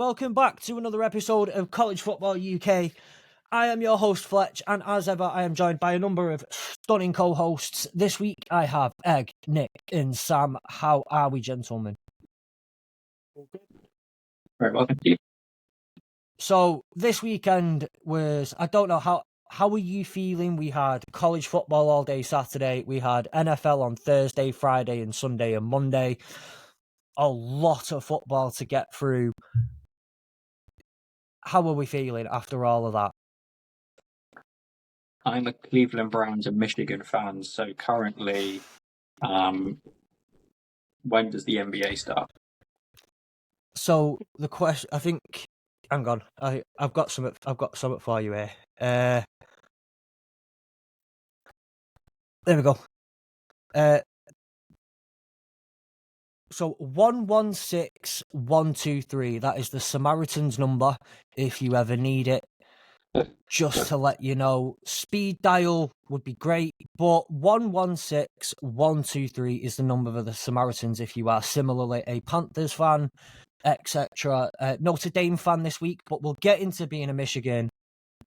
Welcome back to another episode of College Football UK. I am your host Fletch, and as ever, I am joined by a number of stunning co-hosts. This week, I have Egg, Nick, and Sam. How are we, gentlemen? Very well, thank you. So this weekend was, I don't know, how were you feeling? We had college football all day Saturday. We had NFL on Thursday, Friday, and Sunday and Monday. A lot of football to get through. How are we feeling after all of that? I'm a Cleveland Browns and Michigan fan, so currently, when does the NBA start? So the question, I think, hang on, I've got something for you here. There we go. So 116123. That is the Samaritan's number if you ever need it. Just to let you know, speed dial would be great, but 116123 is the number of the Samaritans if you are similarly a Panthers fan, etc. Notre Dame fan this week, but we'll get into being a Michigan,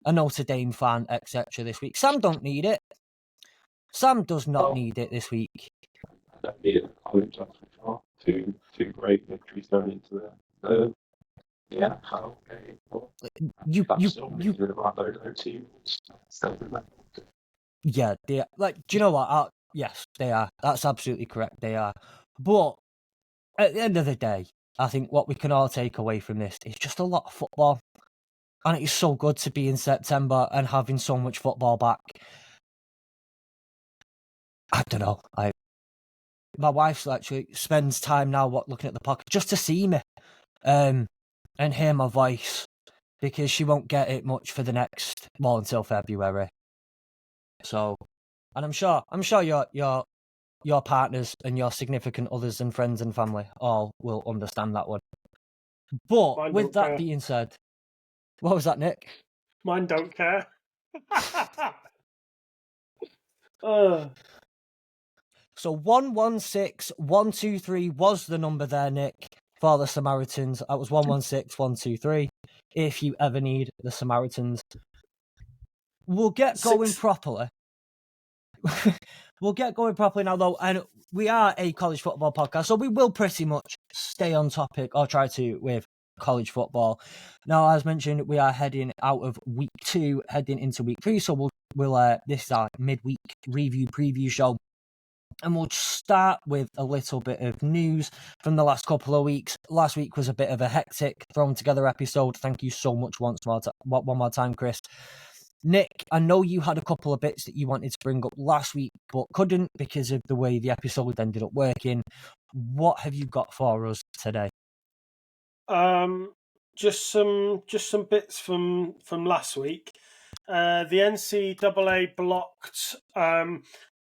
a Notre Dame fan, etc. this week. Sam don't need it. Sam does not need it this week. I don't need it. College, that's for sure. Two great victories going into the NFL game. You About those teams. Yeah, they are. Like, do you know what? Yes, they are. That's absolutely correct. They are. But at the end of the day, I think what we can all take away from this is just a lot of football. And it's so good to be in September and having so much football back. I don't know. My wife actually spends time now looking at the pocket just to see me and hear my voice, because she won't get it much for the next, well, until February. So, and I'm sure your partners and your significant others and friends and family all will understand that one. But Mine with don't that care. being said, what was that, Nick? Mine don't care. So 116123 was the number there, Nick, for the Samaritans. That was 116123. If you ever need the Samaritans, we'll get going properly. We'll get going properly now, though, and we are a college football podcast, so we will pretty much stay on topic, or try to, with college football. Now, as mentioned, we are heading out of week 2, heading into week 3, so we'll this is our midweek preview show, and we'll start with a little bit of news from the last couple of weeks. Last week was a bit of a hectic, thrown together episode. Thank you so much one more time, Chris. Nick, I know you had a couple of bits that you wanted to bring up last week, but couldn't because of the way the episode ended up working. What have you got for us today? Just some bits from last week. The NCAA blocked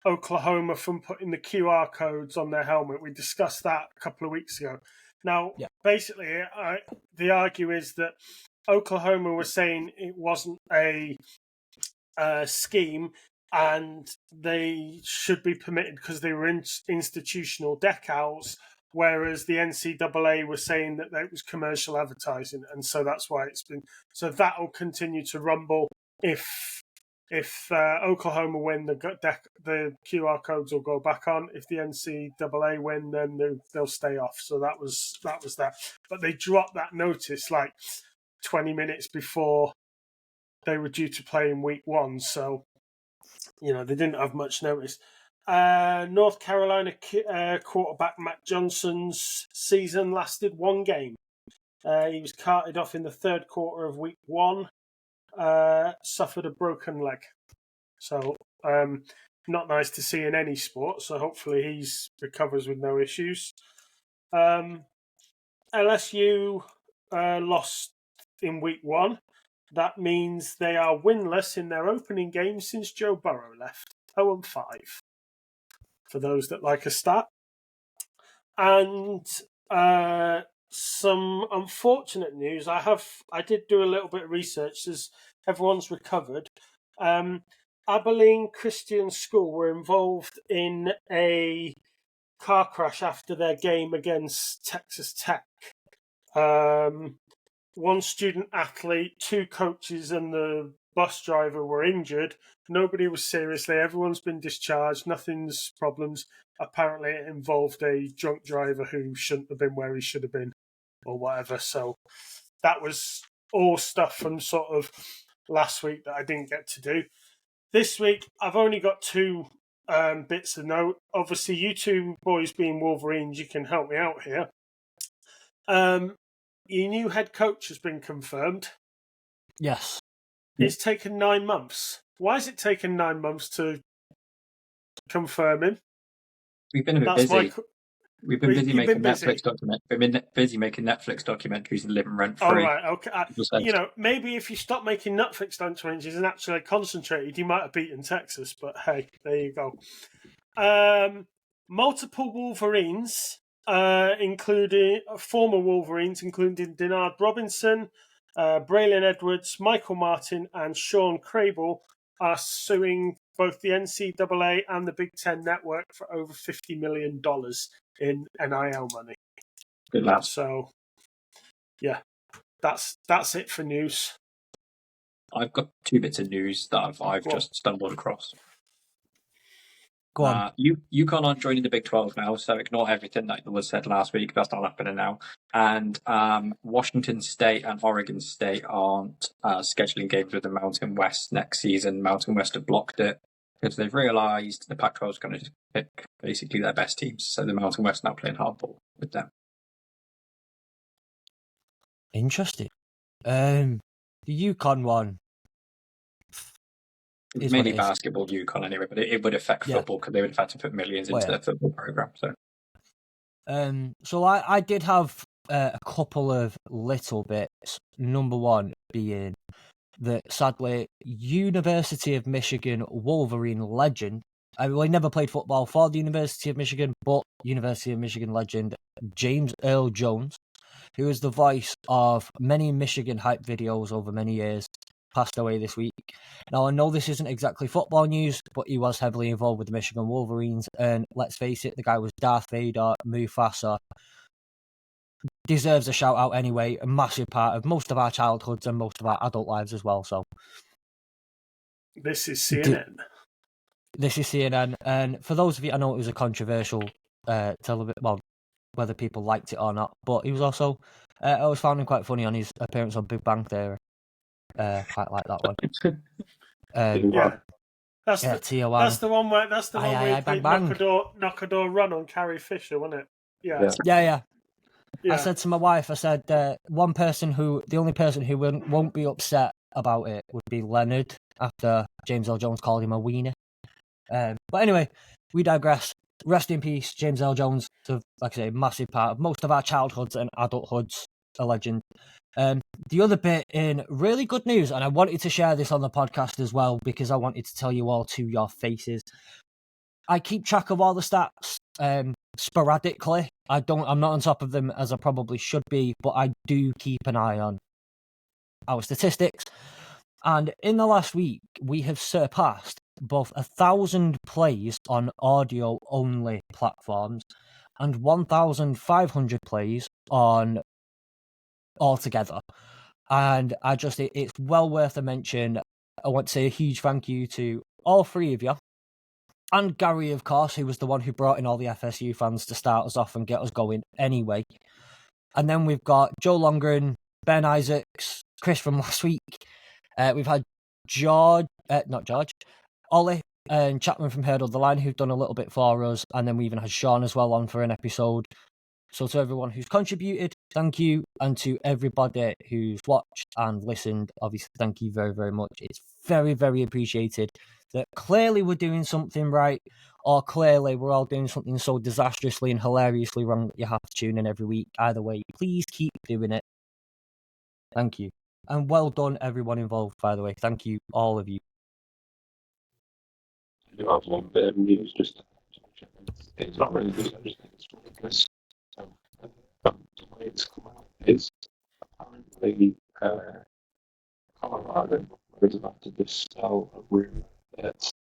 Oklahoma from putting the QR codes on their helmet. We discussed that a couple of weeks ago. Now, basically, the argue is that Oklahoma was saying it wasn't a scheme and they should be permitted because they were institutional decals, whereas the NCAA was saying that it was commercial advertising, and so that's why it's been. So that will continue to rumble. If Oklahoma win, the QR codes will go back on. If the NCAA win, then they'll stay off. So that was that. But they dropped that notice like 20 minutes before they were due to play in week 1. So, they didn't have much notice. North Carolina quarterback Mac Johnson's season lasted 1 game. He was carted off in the third quarter of week 1. Suffered a broken leg. So, not nice to see in any sport. So hopefully he recovers with no issues. LSU lost in week 1. That means they are winless in their opening game since Joe Burrow left. 0-5. For those that like a stat. And some unfortunate news. I did do a little bit of research as everyone's recovered. Abilene Christian School were involved in a car crash after their game against Texas Tech. one student athlete, 2 coaches, and the bus driver were injured. Nobody was seriously. Everyone's been discharged. Nothing's problems. Apparently, it involved a drunk driver who shouldn't have been where he should have been, or whatever. So that was all stuff from sort of last week that I didn't get to do. This week, I've only got 2 bits of note. Obviously, you 2 boys being Wolverines, you can help me out here. Your new head coach has been confirmed. Yes. It's taken 9 months. Why has it taken 9 months to confirm him? We've been a bit That's busy. my. We've been busy You've making been busy. Netflix documentaries. We've been busy making Netflix documentaries and living rent free. Oh, right, okay. Maybe if you stop making Netflix documentaries and actually concentrated, you might have beaten Texas. But hey, there you go. Multiple Wolverines, including former Wolverines, including Denard Robinson, Braylon Edwards, Michael Martin, and Sean Crable, are suing both the NCAA and the Big Ten Network for over $50 million in NIL money. Good lads. So, yeah, that's it for news. I've got 2 bits of news that I've just stumbled across. Go on. UConn aren't joining the Big 12 now, so ignore everything that was said last week. That's not happening now. And Washington State and Oregon State aren't scheduling games with the Mountain West next season. Mountain West have blocked it because they've realised the Pac-12 is going to pick basically their best teams. So the Mountain West now playing hardball with them. Interesting. The UConn one. It's Is mainly what it is. basketball, UConn anyway, but it would affect football because they would have had to put millions into their football program. So I did have a couple of little bits. Number one being that sadly, University of Michigan Wolverine legend. He never played football for the University of Michigan, but University of Michigan legend James Earl Jones, who is the voice of many Michigan hype videos over many years, passed away this week. Now, I know this isn't exactly football news, but he was heavily involved with the Michigan Wolverines, and let's face it, the guy was Darth Vader, Mufasa. Deserves a shout out anyway, a massive part of most of our childhoods and most of our adult lives as well. So, this is CNN. This is CNN, and for those of you, I know it was a controversial television, well, whether people liked it or not, but he was also, I was found him quite funny on his appearance on Big Bang Theory. Quite like that one. Yeah, that's the one where he played Knockador Run on Carrie Fisher, wasn't it? Yeah. I said to my wife, I said the only person who won't be upset about it would be Leonard after James Earl Jones called him a wiener. But anyway, we digress. Rest in peace, James Earl Jones. So, like I say, massive part of most of our childhoods and adulthoods. A legend. The other bit in really good news, and I wanted to share this on the podcast as well because I wanted to tell you all to your faces. I keep track of all the stats sporadically. I'm not on top of them as I probably should be, but I do keep an eye on our statistics. And in the last week, we have surpassed both 1,000 plays on audio-only platforms and 1,500 plays on altogether. And it's well worth a mention. I want to say a huge thank you to all 3 of you. And Gary, of course, who was the one who brought in all the FSU fans to start us off and get us going anyway. And then we've got Joe Longren, Ben Isaacs, Chris from last week. We've had Ollie and Chapman from Hurdle the Line, who've done a little bit for us. And then we even had Sean as well on for an episode. So to everyone who's contributed, thank you. And to everybody who's watched and listened, obviously, thank you very, very much. It's very, very appreciated that clearly we're doing something right, or clearly we're all doing something so disastrously and hilariously wrong that you have to tune in every week. Either way, please keep doing it. Thank you. And well done, everyone involved, by the way. Thank you, all of you. I do have one bit of news, just it's not really news, I just think it's really good. So, the way it's come out is apparently Colorado is about to dispel a rumour that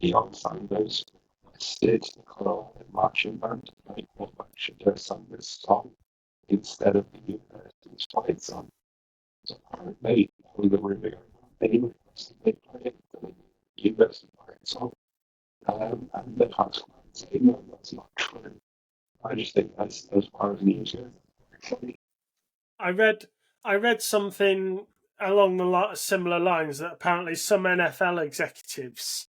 Deion Sanders listed the Colorado marching band, like what should their Sanders song instead of the university's playing some. So apparently, the rumor going on, they play it, the university playing some. And they've had to say, no, that's not true. I just think that's as far as news goes. I read something along the similar lines that apparently some NFL executives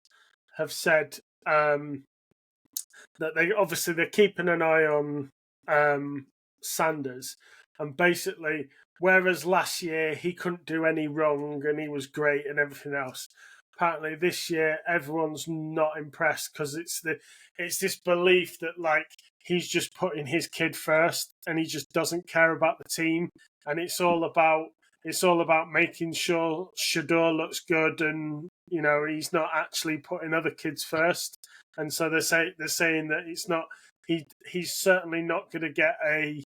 have said that they're keeping an eye on Sanders, and basically, whereas last year he couldn't do any wrong and he was great and everything else, apparently this year everyone's not impressed because it's this belief that like he's just putting his kid first and he just doesn't care about the team, and it's all about making sure Shador looks good, and he's not actually putting other kids first. And so they're saying that it's not he's certainly not going to get a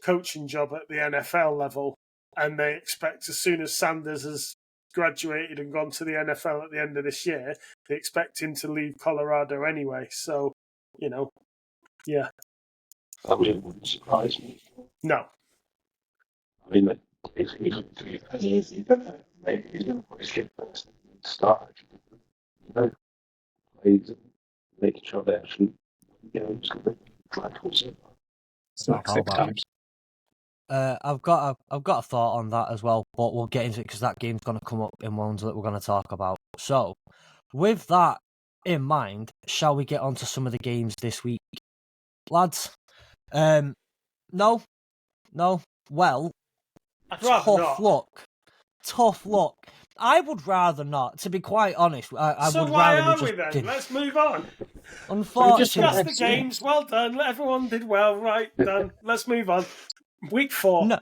coaching job at the NFL level, and they expect as soon as Sanders has graduated and gone to the NFL at the end of this year, they expect him to leave Colorado anyway. So, yeah. That wouldn't surprise me. No. I mean, maybe he's going to put his kid first and start, plays and making sure they actually, just going to drag also. It's like How 6 about- times. I've got a thought on that as well, but we'll get into it because that game's going to come up in ones that we're going to talk about. So, with that in mind, shall we get on to some of the games this week, lads? No. Well, I'd rather not. Tough luck. I would rather not, to be quite honest. I So would why rather are we we just then? Let's move on. Unfortunately, Discuss the games. Well done. Everyone did well. Right, done. Let's move on. Week 4. No,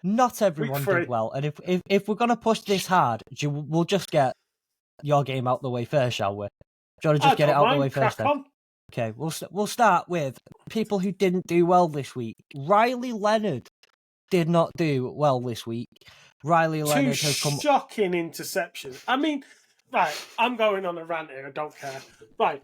not everyone Week 3. did well. And if we're going to push this hard, we'll just get your game out the way first, shall we? Do you want to just get it out the way first then? On. Okay, we'll start with people who didn't do well this week. Riley Leonard did not do well this week. Riley Leonard has come. Shocking interceptions. I mean, right, I'm going on a rant here. I don't care. Right,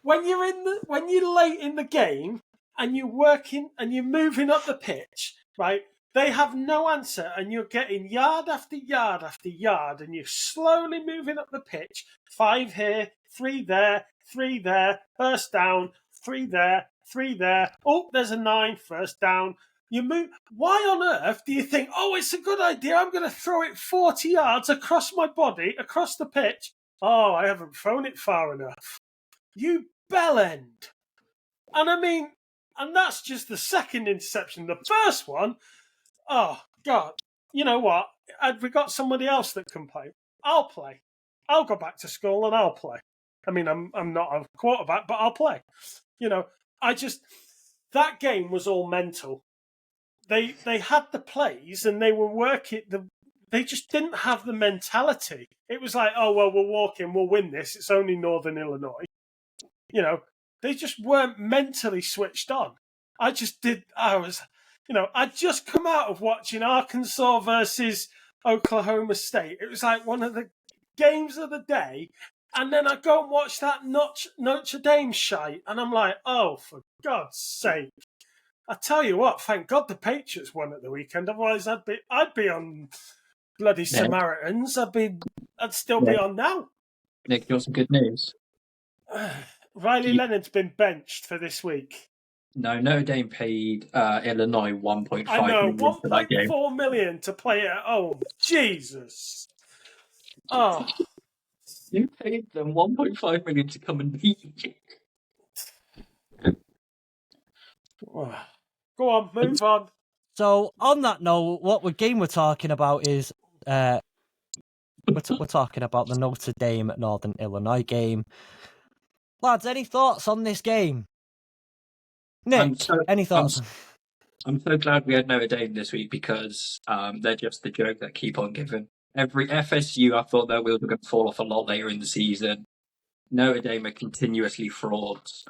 when you're late in the game and you're working and you're moving up the pitch, right? They have no answer, and you're getting yard after yard after yard, and you're slowly moving up the pitch. 5 here, 3 there, 3 there, first down, 3 there, 3 there. Oh, there's a 9, first down. You move. Why on earth do you think, oh, it's a good idea, I'm going to throw it 40 yards across my body, across the pitch? Oh, I haven't thrown it far enough. You bellend. And I mean, and that's just the second interception. The first one, oh, God. You know what? Had we got somebody else that can play? I'll play. I'll go back to school and I'll play. I mean, I'm not a quarterback, but I'll play. That game was all mental. They had the plays and they were working. They just didn't have the mentality. It was like, oh, well, we'll walk in, we'll win this. It's only Northern Illinois. They just weren't mentally switched on. I'd just come out of watching Arkansas versus Oklahoma State. It was like one of the games of the day. And then I go and watch that Notre Dame shite. And I'm like, oh, for God's sake. I tell you what, thank God the Patriots won at the weekend. Otherwise, I'd be on bloody Samaritans. I'd still be on now. Nick, you got some good news? Riley Leonard's been benched for this week. No, Notre Dame paid Illinois 1.5 I know, million for that game. 1.4 million to play at home. Jesus. Oh. You paid them 1.5 million to come and beat you. Go on, move on. So on that note, what game we're talking about is we're talking about the Notre Dame Northern Illinois game. Lads, any thoughts on this game? Nick, any thoughts? I'm so glad we had Notre Dame this week because they're just the joke that keep on giving. Every FSU, I thought their wheels were going to fall off a lot later in the season. Notre Dame are continuously frauds,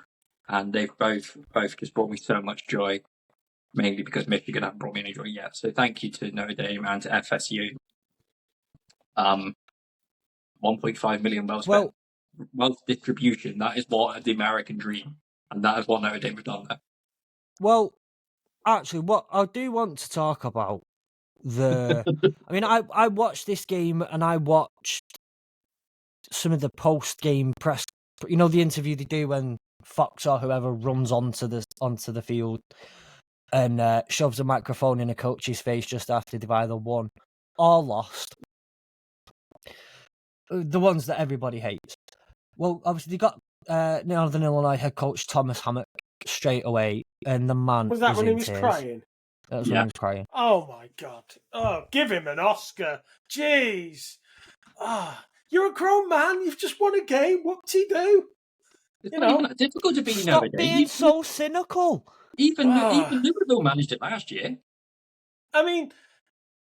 and they've both just brought me so much joy, mainly because Michigan haven't brought me any joy yet. So thank you to Notre Dame and to FSU. 1.5 million well spent. Wealth distribution, that is what the American dream, and that is what Notre Dame have done there. Well, actually, what I do want to talk about I mean, I watched this game and I watched some of the post-game press. You know, the interview they do when Fox or whoever runs onto the field and shoves a microphone in a coach's face just after they've either won or lost. The ones that everybody hates. Well, obviously they got Northern Illinois head coach Thomas Hammock straight away, and the man Was that when in he was tears. crying? That was when he was crying. Oh my god! Oh, give him an Oscar! Jeez! Ah, you're a grown man. You've just won a game. Whoop-de-doo. It's You not know, even that difficult to beat Stop nowadays. being so cynical. Even Louisville managed it last year. I mean,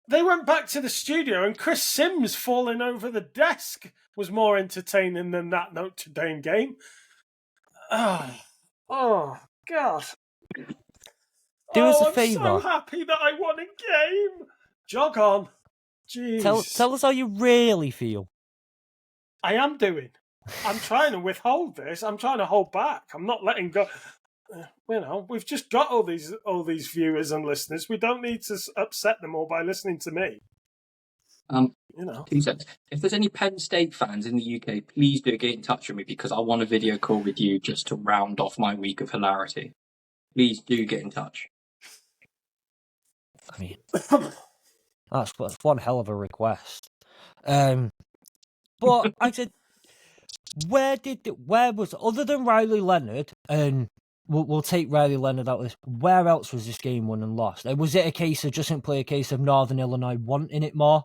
they went back to the studio, and Chris Sims falling over the desk was more entertaining than that Notre Dame game. Oh God! Do us a I'm favour. so happy that I won a game. Jog on. Jeez. Tell us how you really feel. I am doing. I'm trying to withhold this. I'm trying to hold back. I'm not letting go. You know, we've just got all these viewers and listeners. We don't need to upset them all by listening to me. You know. 2 seconds. If there's any Penn State fans in the UK, please do get in touch with me because I want a video call with you just to round off my week of hilarity. Please do get in touch. I mean, that's one hell of a request. But I said, where was other than Riley Leonard, and we'll take Riley Leonard out of this. Where else was this game won and lost? Was it a case of just simply a case of Northern Illinois wanting it more,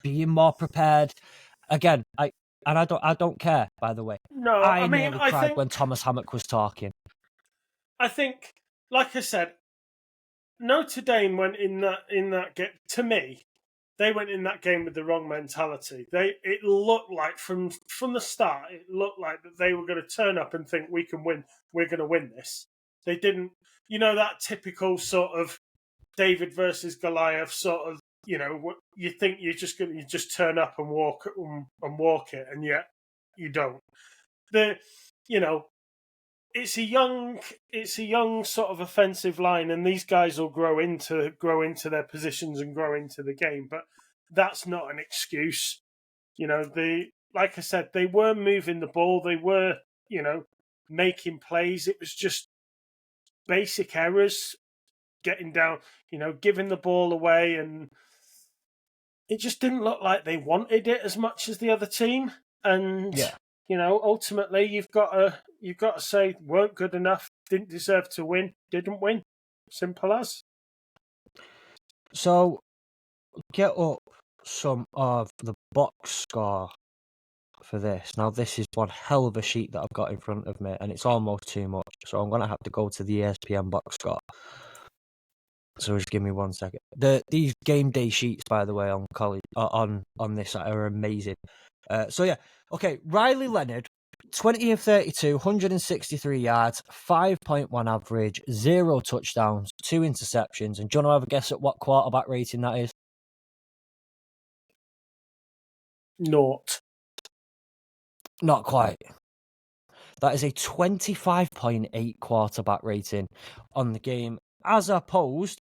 being more prepared? Again, I don't care. By the way, No, I mean, nearly I cried think when Thomas Hammock was talking. I think, like I said, Notre Dame went in that game. To me, they went in that game with the wrong mentality. It looked like from the start, it looked like that they were going to turn up and think we can win. We're going to win this. They didn't. You know, that typical sort of David versus Goliath sort of. You know, you think you just turn up and walk it, and yet you don't. It's a young sort of offensive line, and these guys will grow into their positions and grow into the game. But that's not an excuse. You know, like I said, they were moving the ball. They were, making plays. It was just basic errors, getting down, giving the ball away, and it just didn't look like they wanted it as much as the other team. And ultimately, you've got to say weren't good enough, didn't deserve to win, didn't win. Simple as. So, get up some of the box score for this. Now, this is one hell of a sheet that I've got in front of me, and it's almost too much. So I'm going to have to go to the ESPN box score. So just give me 1 second. These game day sheets, by the way, on college on this site are amazing. Okay. Riley Leonard, 20 of 32, 163 yards, 5.1 average, 0 touchdowns, 2 interceptions. And do you want to have a guess at what quarterback rating that is? 0. Not quite. That is a 25.8 quarterback rating on the game, as opposed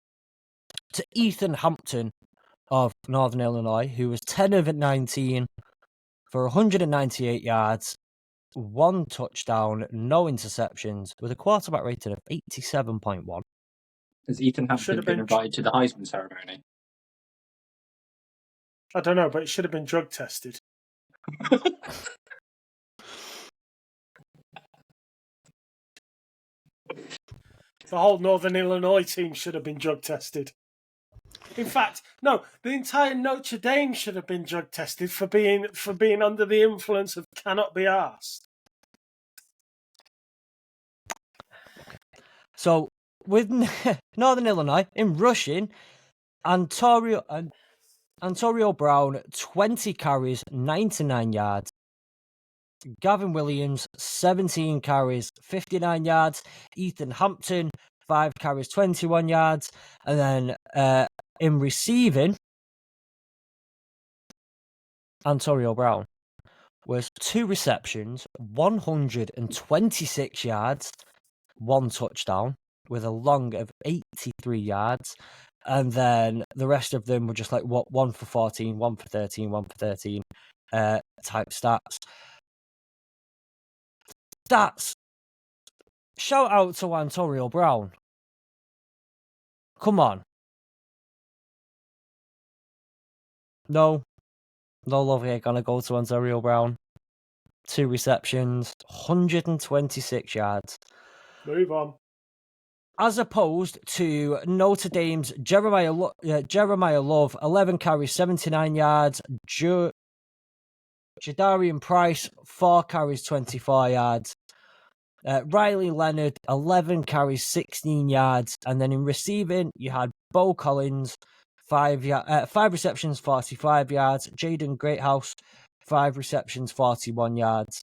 to Ethan Hampton of Northern Illinois, who was 10 of 19 for 198 yards, 1 touchdown, no interceptions, with a quarterback rating of 87.1. Has Ethan Hampton been invited to the Heisman ceremony? I don't know, but it should have been drug tested. The whole Northern Illinois team should have been drug tested. In fact, no, the entire Notre Dame should have been drug tested for being under the influence of cannot be arsed. So, with Northern Illinois, in rushing, Antonio Brown, 20 carries, 99 yards. Gavin Williams, 17 carries, 59 yards. Ethan Hampton, 5 carries, 21 yards. And then in receiving, Antonio Brown was 2 receptions, 126 yards, 1 touchdown, with a long of 83 yards. And then the rest of them were just like 1 for 14, 1 for 13, 1 for 13 type stats. Stats. Shout out to Antonio Brown. Come on. No love here gonna go to Antonio Brown. 2 receptions, 126 yards. Move on. As opposed to Notre Dame's Jeremiah Love, 11 carries, 79 yards. Jadarian Price, 4 carries, 24 yards. Riley Leonard, 11 carries, 16 yards. And then in receiving, you had Bo Collins, 5 receptions, 45 yards. Jaden Greathouse, 5 receptions, 41 yards.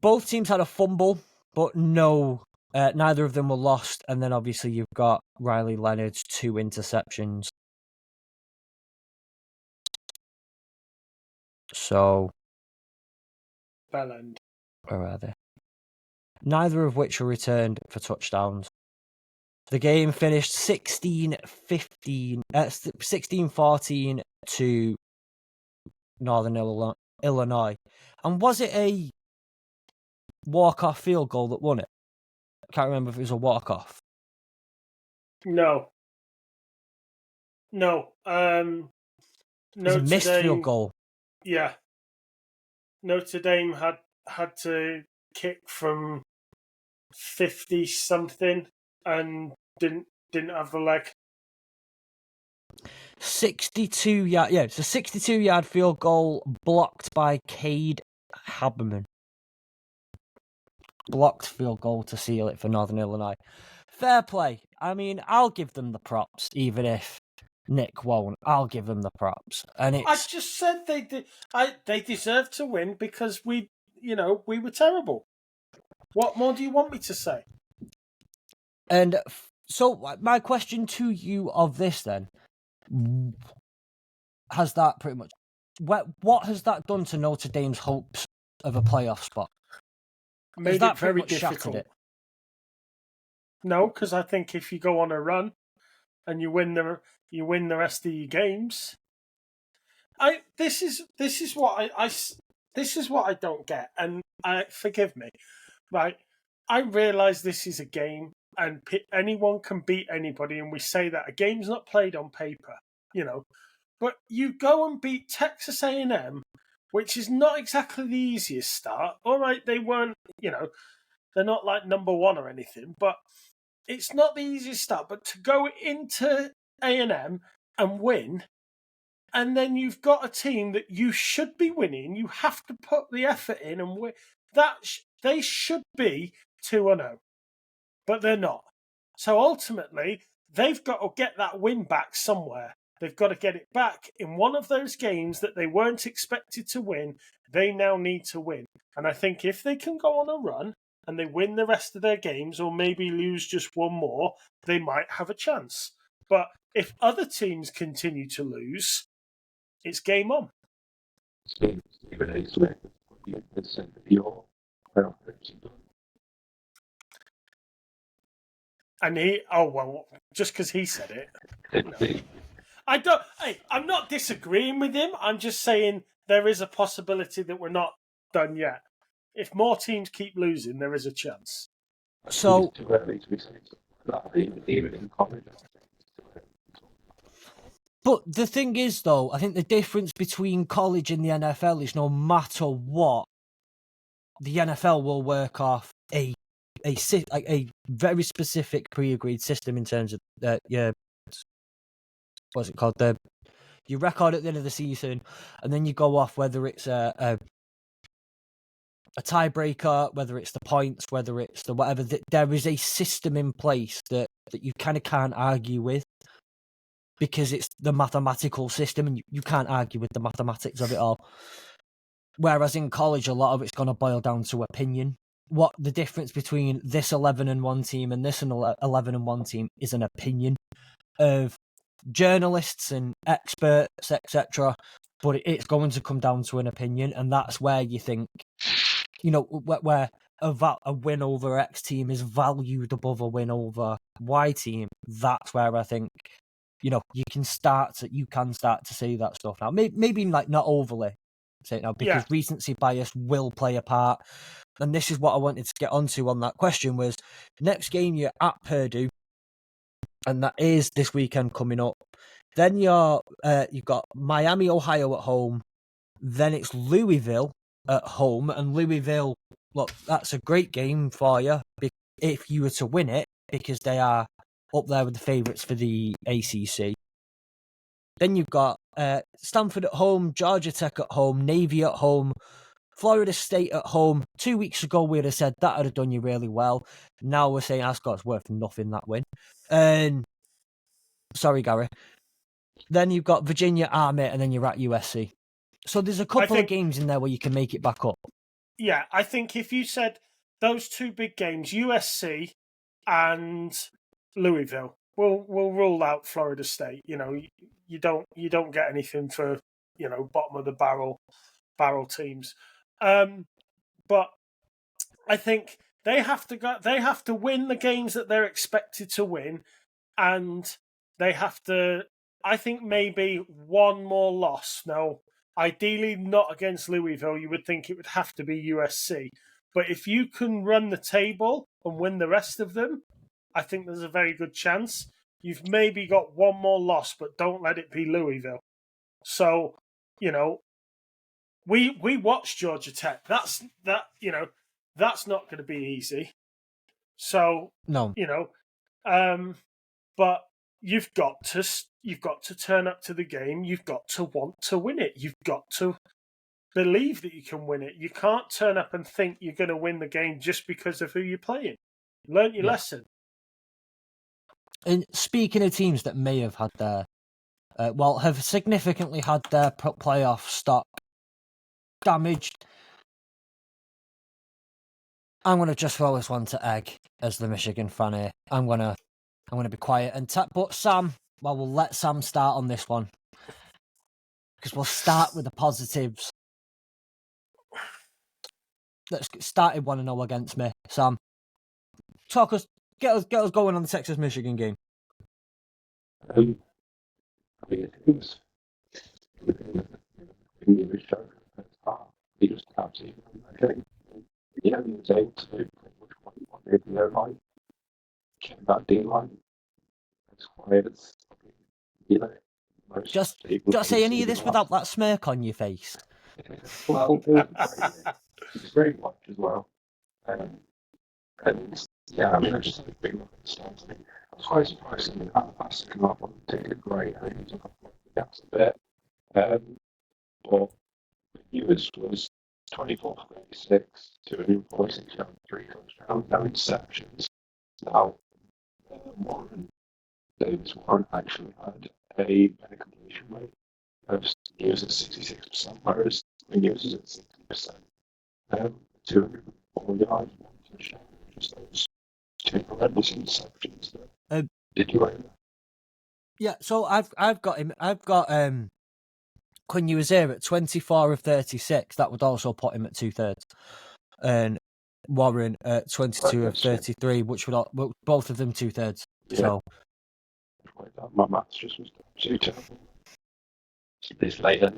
Both teams had a fumble, but neither of them were lost. And then obviously you've got Riley Leonard's 2 interceptions. So, Bellend. where are they? Neither of which were returned for touchdowns. The game finished 16-14 to Northern Illinois. And was it a walk-off field goal that won it? I can't remember if it was a walk-off. No. It was a missed field goal. Yeah. Notre Dame had to kick from 50 something and didn't have the leg. 62 yard. Yeah, it's a 62-yard field goal blocked by Cade Haberman. Blocked field goal to seal it for Northern Illinois. Fair play. I mean, I'll give them the props, even if Nick won't. I'll give them the props. And I just said they did. They deserved to win because we were terrible. What more do you want me to say? And so my question to you of this then, has that pretty much, what has that done to Notre Dame's hopes of a playoff spot? Made it very difficult. No, because I think if you go on a run and you win the rest of your games, this is what I don't get, and forgive me, right? I realise this is a game, and anyone can beat anybody, and we say that a game's not played on paper, but you go and beat Texas A&M, which is not exactly the easiest start. All right, they weren't, they're not like number 1 or anything, but it's not the easiest start. But to go into A&M and win, and then you've got a team that you should be winning, you have to put the effort in and win. They should be 2-0, but they're not. So ultimately, they've got to get that win back somewhere. They've got to get it back in one of those games that they weren't expected to win. They now need to win. And I think if they can go on a run and they win the rest of their games, or maybe lose just one more, they might have a chance. But if other teams continue to lose, it's game on. And just because he said it. No. I'm not disagreeing with him. I'm just saying there is a possibility that we're not done yet. If more teams keep losing, there is a chance. So, it's too early to be saying something. Even in college. but the thing is, though, I think the difference between college and the NFL is no matter what, the NFL will work off a very specific pre-agreed system in terms of what's it called? Your record at the end of the season, and then you go off whether it's a tiebreaker, whether it's the points, whether it's the whatever. There is a system in place that you kind of can't argue with, because it's the mathematical system, and you can't argue with the mathematics of it all. Whereas in college, a lot of it's going to boil down to opinion. What the difference between this 11-1 team and this 11-1 team is an opinion of journalists and experts, etc. But it's going to come down to an opinion, and that's where you think, where a win over X team is valued above a win over Y team, that's where I think, you can start to see that stuff now. Maybe like not overly say it now, because recency bias will play a part. And this is what I wanted to get onto on that question was next game you're at Purdue, and that is this weekend coming up. Then you've got Miami, Ohio at home. Then it's Louisville at home, and Louisville, look, that's a great game for you if you were to win it, because they are up there with the favourites for the ACC. Then you've got Stanford at home, Georgia Tech at home, Navy at home, Florida State at home. 2 weeks ago, we'd have said that would have done you really well. Now we're saying Ascot's worth nothing, that win. Sorry, Gary. Then you've got Virginia, Army, and then you're at USC. So there's a couple of games in there where you can make it back up. Yeah, I think if you said those two big games, USC and Louisville, we'll rule out Florida State. You don't get anything for bottom of the barrel teams. But I think they have to win the games that they're expected to win, and they have to. I think maybe one more loss. Now, ideally not against Louisville. You would think it would have to be USC. But if you can run the table and win the rest of them, I think there's a very good chance. You've maybe got one more loss, but don't let it be Louisville. So, we watched Georgia Tech. That's not going to be easy. So, no, but you've got to turn up to the game. You've got to want to win it. You've got to believe that you can win it. You can't turn up and think you're going to win the game just because of who you're playing. Learn your lesson. And speaking of teams that may have had their, have significantly had their playoff stock damaged, I'm going to just throw this one to Egg as the Michigan fan here. I'm going to be quiet and but Sam. Well, we'll let Sam start on this one because we'll start with the positives. Let's get started 1-0 against me, Sam. Get us going on the Texas Michigan game. I mean, it was he just absolutely okay. He was able to do which one he wanted, like kept that D line as quiet as most. Just don't say any of this without that smirk on your face. Well, it was great watch as well. And yeah, I mean, I just had a big look at the stats. I was quite surprised that that second half did great. I think it was a couple of bit. But he was 24 for 36, 246 yards, 3 touchdowns, no interceptions. Now, Davis Warren actually had a better completion rate. He was at 66%, whereas he was at 60%. 204 yards, 1 touchdown. Just those two horrendous interceptions. Did you like that? Yeah, so I've got him. I've got Quinn Ewers at 24 of 36. That would also put him at 2/3, and Warren at 22 of 33, which would both of them 2/3. Yeah. So my maths just was too terrible. This later.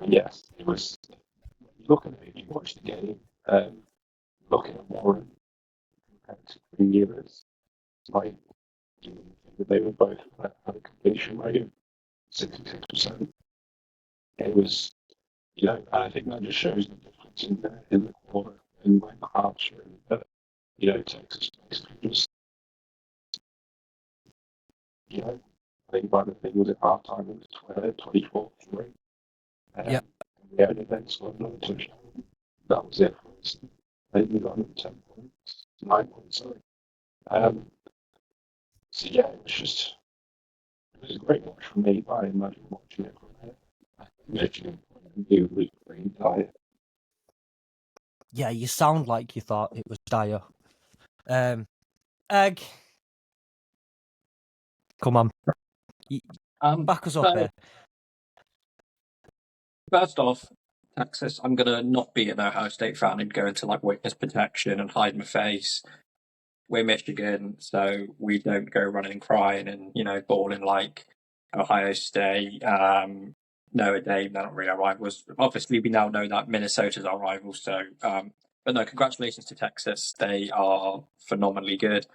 Yes, it was. Looking at it, you watch the game. Looking at Warren compared to Quinn Ewers, like they were both had a completion rate of 66%. It was, and I think that just shows the difference in the quarter and when the halves were in. But Texas basically just, I think by the thing was at halftime it was 24-3. Yeah. We had events scored another touchdown. That was it for us. I think we got another 10 points, 9 points, sorry. So yeah, it was a great watch for me, but I imagine watching it from Michigan point of view was pretty dire. Yeah, you sound like you thought it was dire. Egg, come on, back us up here. First off, Texas. I'm gonna not be an Ohio State fan and go into like witness protection and hide my face. We're Michigan, so we don't go running and crying and bawling like Ohio State, Notre Dame. They're not really our rivals. Obviously, we now know that Minnesota's our rival. So, but no, congratulations to Texas. They are phenomenally good.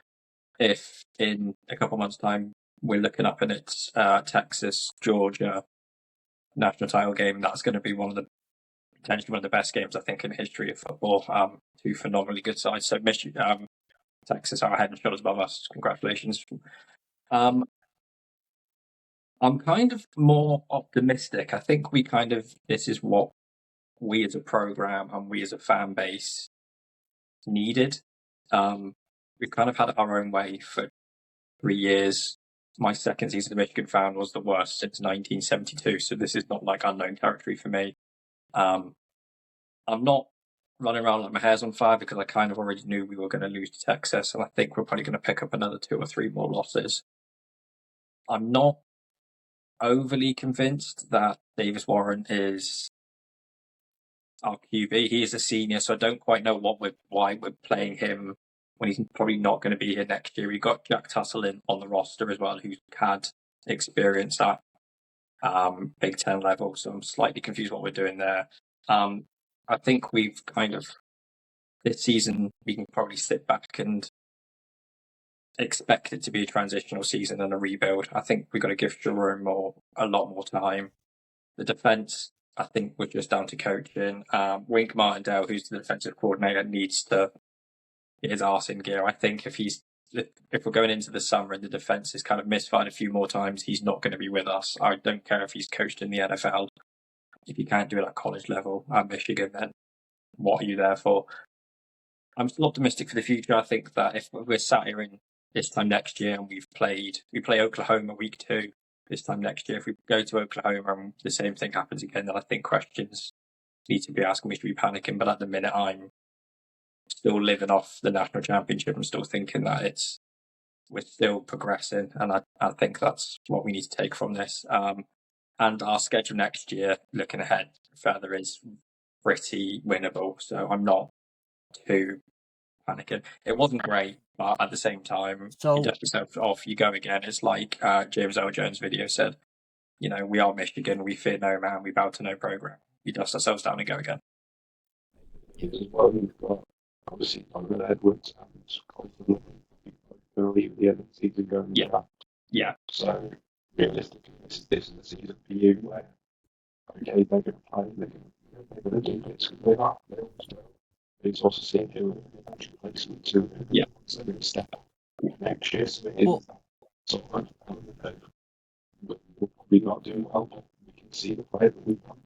If in a couple months' time we're looking up and it's Texas Georgia national title game, that's going to be potentially one of the best games I think in the history of football. Two phenomenally good sides. So Texas are head and shoulders above us. Congratulations. I'm kind of more optimistic. I think this is what we as a program and we as a fan base needed. We've kind of had it our own way for 3 years. My second season of Michigan fan was the worst since 1972, so this is not like unknown territory for me. I'm not running around like my hair's on fire because I kind of already knew we were going to lose to Texas, and I think we're probably going to pick up another 2 or 3 more losses. I'm not overly convinced that Davis Warren is our QB. He is a senior, so I don't quite know why we're playing him when he's probably not going to be here next year. We got Jack Tussle on the roster as well, who's had experience at Big Ten level, so I'm slightly confused what we're doing there. I think we've this season, we can probably sit back and expect it to be a transitional season and a rebuild. I think we've got to give Jerome a lot more time. The defense, I think, we're just down to coaching. Wink Martindale, who's the defensive coordinator, needs to get his arse in gear. I think if we're going into the summer and the defense is kind of misfired a few more times, he's not going to be with us. I don't care if he's coached in the NFL. If you can't do it at college level at Michigan, then what are you there for? I'm still optimistic for the future. I think that if we're sat here in this time next year and we play Oklahoma week 2 this time next year, if we go to Oklahoma and the same thing happens again, then I think questions need to be asked and we should be panicking. But at the minute, I'm still living off the national championship. I'm still thinking that we're still progressing, and I think that's what we need to take from this. And our schedule next year, looking ahead further, is pretty winnable. So I'm not too panicking. It wasn't great, but at the same time, you dust yourself off, you go again. It's like James Earl Jones' video said, we are Michigan, we fear no man, we bow to no program. We dust ourselves down and go again. As well, you've got obviously Donovan Edwards and confidently early at the end of the season going Yeah. So realistically, this is the season for you where they're going to play, they're going to do this because they are. They always do. It's also seeing who are actually placing to so they're going to step up next year. So it is that sort of element of we'll probably not do well, but we can see the play that we've done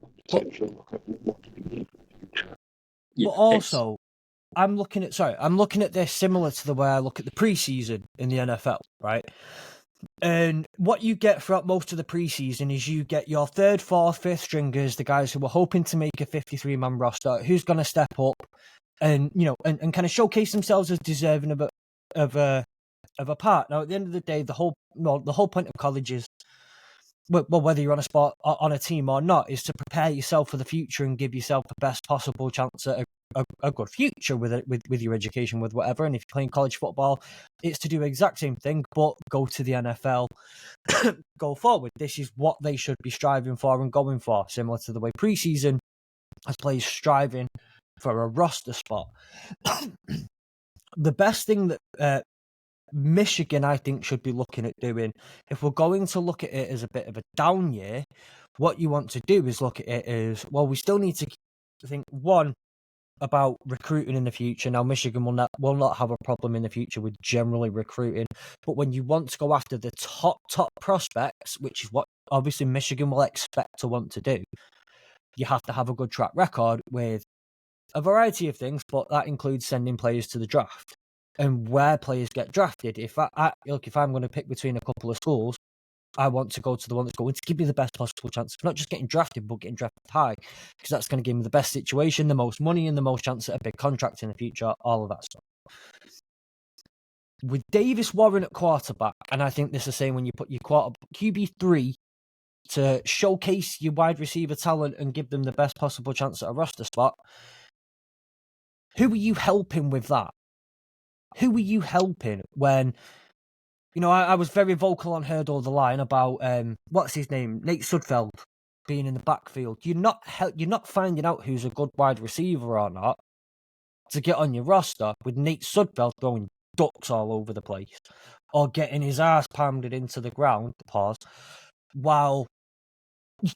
and potentially look at what do we need for the future. But also, I'm looking at this similar to the way I look at the preseason in the NFL, right? And what you get throughout most of the preseason is you get your 3rd, 4th, 5th stringers, the guys who are hoping to make a 53-man roster, who's going to step up and and kind of showcase themselves as deserving of a part. Now, at the end of the day, the whole point of college is, well, whether you're on a spot on a team or not, is to prepare yourself for the future and give yourself the best possible chance at a good future with your education, with whatever. And if you're playing college football, it's to do the exact same thing, but go to the NFL, go forward. This is what they should be striving for and going for, similar to the way preseason has players striving for a roster spot. The best thing that Michigan, I think, should be looking at doing, if we're going to look at it as a bit of a down year, what you want to do is look at it as, well, we still need to think, one, about recruiting in the future. Now, Michigan will not have a problem in the future with generally recruiting, but when you want to go after the top prospects, which is what obviously Michigan will expect to want to do, you have to have a good track record with a variety of things, but that includes sending players to the draft and where players get drafted. If I'm going to pick between a couple of schools, I want to go to the one that's going to give me the best possible chance of not just getting drafted, but getting drafted high, because that's going to give me the best situation, the most money, and the most chance at a big contract in the future, all of that stuff. With Davis Warren at quarterback, and I think this is the same when you put your QB3 to showcase your wide receiver talent and give them the best possible chance at a roster spot. Who are you helping with that? Who are you helping when, I was very vocal on Hurdle the Line about, what's his name? Nate Sudfeld being in the backfield. You're not finding out who's a good wide receiver or not to get on your roster with Nate Sudfeld throwing ducks all over the place or getting his ass pounded into the ground, while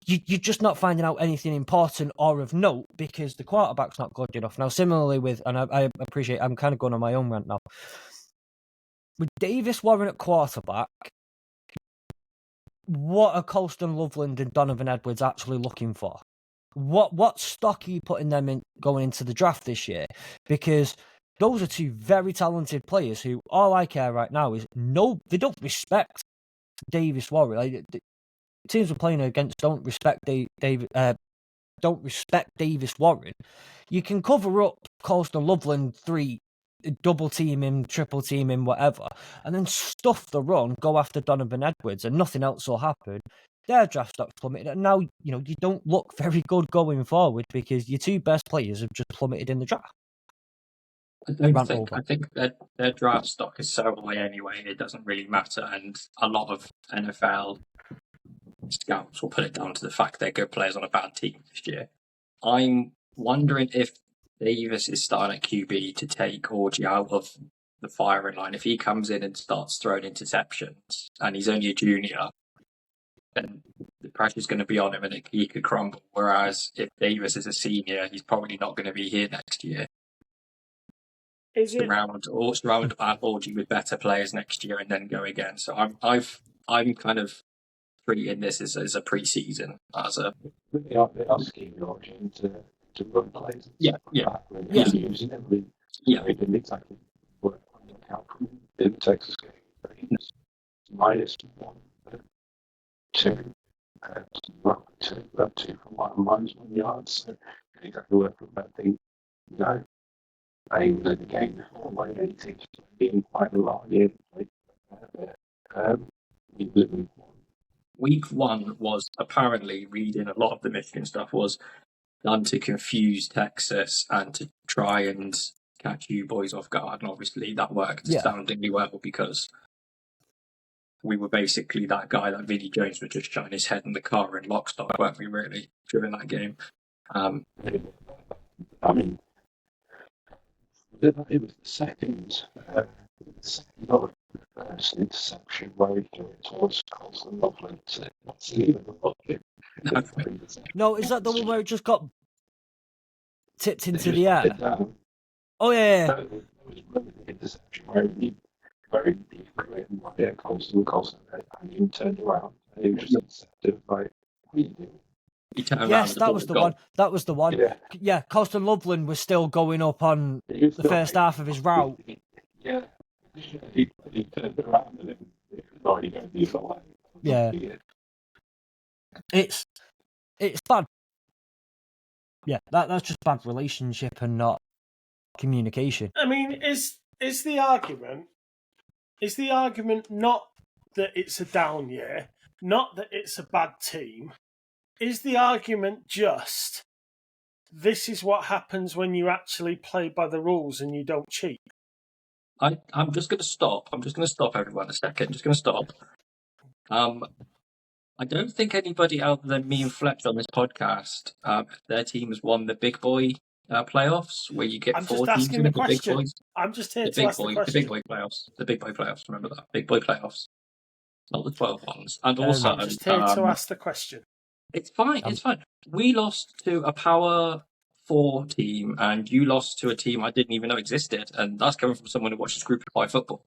you're just not finding out anything important or of note because the quarterback's not good enough. Now, similarly with, and I appreciate, I'm kind of going on my own rant now. With Davis Warren at quarterback, what are Colston Loveland and Donovan Edwards actually looking for? What stock are you putting them in going into the draft this year? Because those are two very talented players who all I care right now is they don't respect Davis Warren. Like, the teams we're playing against don't respect don't respect Davis Warren. You can cover up Colston Loveland 3, double team him, triple team him, whatever, and then stuff the run, go after Donovan Edwards, and nothing else will happen. Their draft stock's plummeted, and now you don't look very good going forward because your two best players have just plummeted in the draft. I think that their draft stock is so high anyway, it doesn't really matter, and a lot of NFL scouts will put it down to the fact they're good players on a bad team this year. I'm wondering if Davis is starting at QB to take Orji out of the firing line. If he comes in and starts throwing interceptions and he's only a junior, then the pressure's going to be on him and he could crumble. Whereas if Davis is a senior, he's probably not going to be here next year. Surround Orji with better players next year and then go again. So I'm kind of treating this as a pre-season, They are scheming Orji to run plays. Using them. They didn't exactly work on the outcome in the Texas game. He's -1, 2, two from -1 yard. So exactly work from that thing. They led the game before like anything, being quite a lot. Week 1 was apparently, reading a lot of the Michigan stuff, was done to confuse Texas and to try and catch you boys off guard. And obviously that worked astoundingly well because we were basically that guy that Vinnie Jones would just shine his head in the car in lock stock, weren't we, really, during that game? It was the second first interception where he threw it towards Colston Loveland. That's even a bucket. No, is that the one where it just got tipped into the air? Oh, yeah. It was really the interception where he threw it and Colston and he turned around and he was just intercepted. Like, what are you doing? Yes, that was the one. That was the one. Yeah, Colston Loveland was still going up on the first half of his route. Yeah. He turned around and it was already going the other way. Yeah. It's bad. Yeah, that's just bad relationship and not communication. I mean, is the argument not that it's a down year, not that it's a bad team? Is the argument just this is what happens when you actually play by the rules and you don't cheat? I'm just going to stop. I'm just going to stop everyone a second. Just going to stop. I don't think anybody other than me and Fletch on this podcast, their team has won the big boy playoffs, where you get 4 teams in the big boys. I'm just here to ask the question. The big boy playoffs. The big boy playoffs. Remember that. Big boy playoffs. Not the 12 ones. And also, I'm just here to ask the question. It's fine. It's fine. We lost to a Power 4 team, and you lost to a team I didn't even know existed, and that's coming from someone who watches Group of 5 football.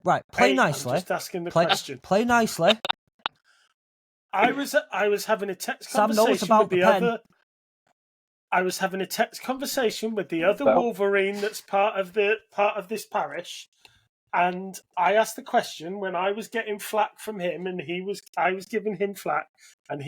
Right, play nicely. I'm just asking the question. Play nicely. I was having a text conversation with the other. I was having a text conversation with the other Wolverine that's part of this parish. And I asked the question when I was getting flack from him, and I was giving him flack, and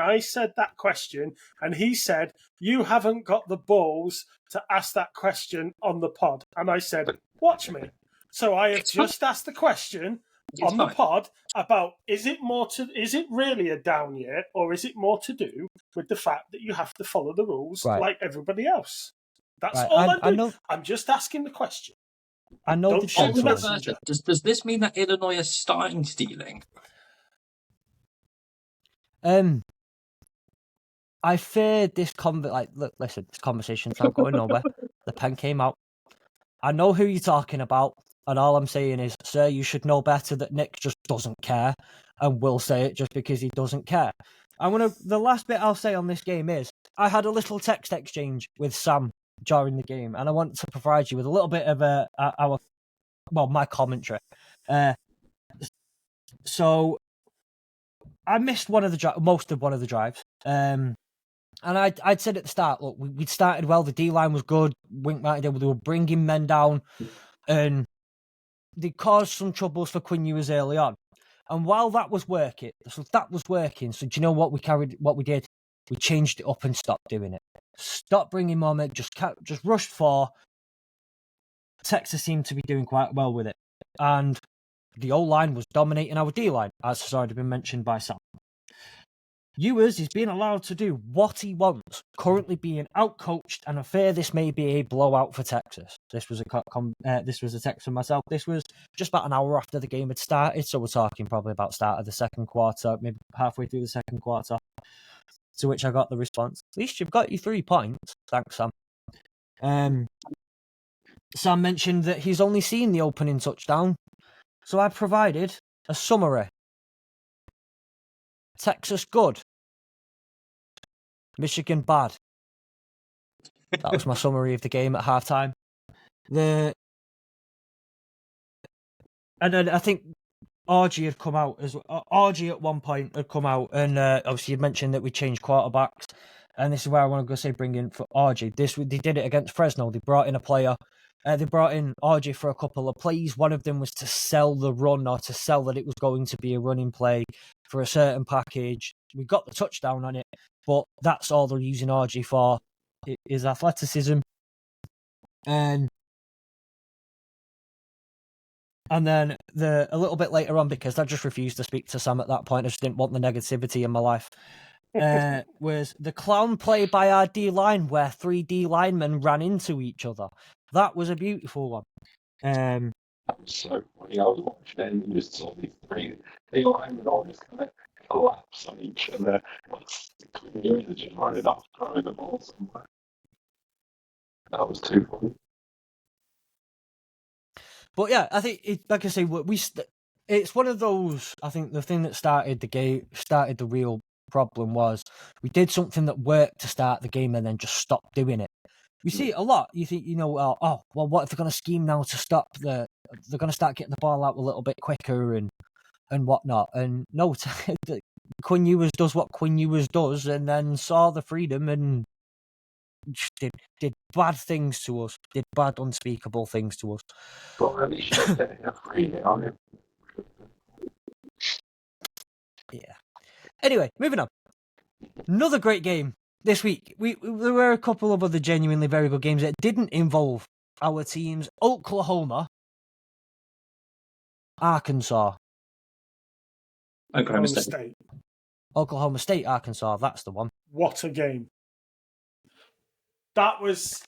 I said that question, and he said, "You haven't got the balls to ask that question on the pod." And I said, "Watch me." So I have just asked the question, on the fine. pod about is it really a down year, or is it more to do with the fact that you have to follow the rules Right. like everybody else? That's Right, all I'm I doing. know. I'm just asking the question. I know the Don't shoot the gentleman. messenger. Does this mean that Illinois is starting stealing? I feared this look, listen, this conversation's not going nowhere. The pen came out. I know who you're talking about, and all I'm saying is, sir, you should know better that Nick just doesn't care, and will say it just because he doesn't care. The last bit I'll say on this game is, I had a little text exchange with Sam during the game, and I want to provide you with a little bit of my commentary. So I missed most of one of the drives. And I'd said at the start, look, we'd started well. The D line was good. Wink Martindale, they were bringing men down, and they caused some troubles for Quinn Ewers early on. And while that was working, so do you know what we did? We changed it up and stopped doing it. Stop bringing more men. Just rushed for. Texas seemed to be doing quite well with it, and the O line was dominating our D line, as has already been mentioned by Sam. Ewers is being allowed to do what he wants, currently being outcoached, and I fear this may be a blowout for Texas. This was a text from myself. This was just about an hour after the game had started, so we're talking probably about start of the second quarter, maybe halfway through the second quarter, to which I got the response, at least you've got your 3 points. Thanks, Sam. Sam mentioned that he's only seen the opening touchdown, so I provided a summary. Texas good. Michigan bad. That was my summary of the game at halftime. And then I think RG had come out as well. RG at one point had come out, and obviously you'd mentioned that we changed quarterbacks, and this is where I want to go say bring in for RG. They did it against Fresno. They brought in a player. They brought in RG for a couple of plays. One of them was to sell the run, or to sell that it was going to be a running play for a certain package. We got the touchdown on it, but that's all they're using RG for, is athleticism. And then a little bit later on, because I just refused to speak to Sam at that point, I just didn't want the negativity in my life, was the clown play by our D-line where 3 D linemen ran into each other. That was a beautiful one. That was so funny. I was watching it and you just saw these 3 linemen all just kind of collapse on each other. You're just running off, throwing the ball somewhere. That was too funny. But yeah, I think, like I say, it's one of those. I think the thing that started the real problem was we did something that worked to start the game and then just stopped doing it. We see it a lot. You think, what if they're going to scheme now to stop they're going to start getting the ball out a little bit quicker and whatnot. And no, Quinn Ewers does what Quinn Ewers does, and then saw the freedom and did bad things to us, did bad unspeakable things to us. But at least you're getting a free hit on him. Yeah. Anyway, moving on. Another great game this week. There were a couple of other genuinely very good games that didn't involve our teams. Oklahoma, Arkansas. Oklahoma State. Oklahoma State, Arkansas. That's the one. What a game! That was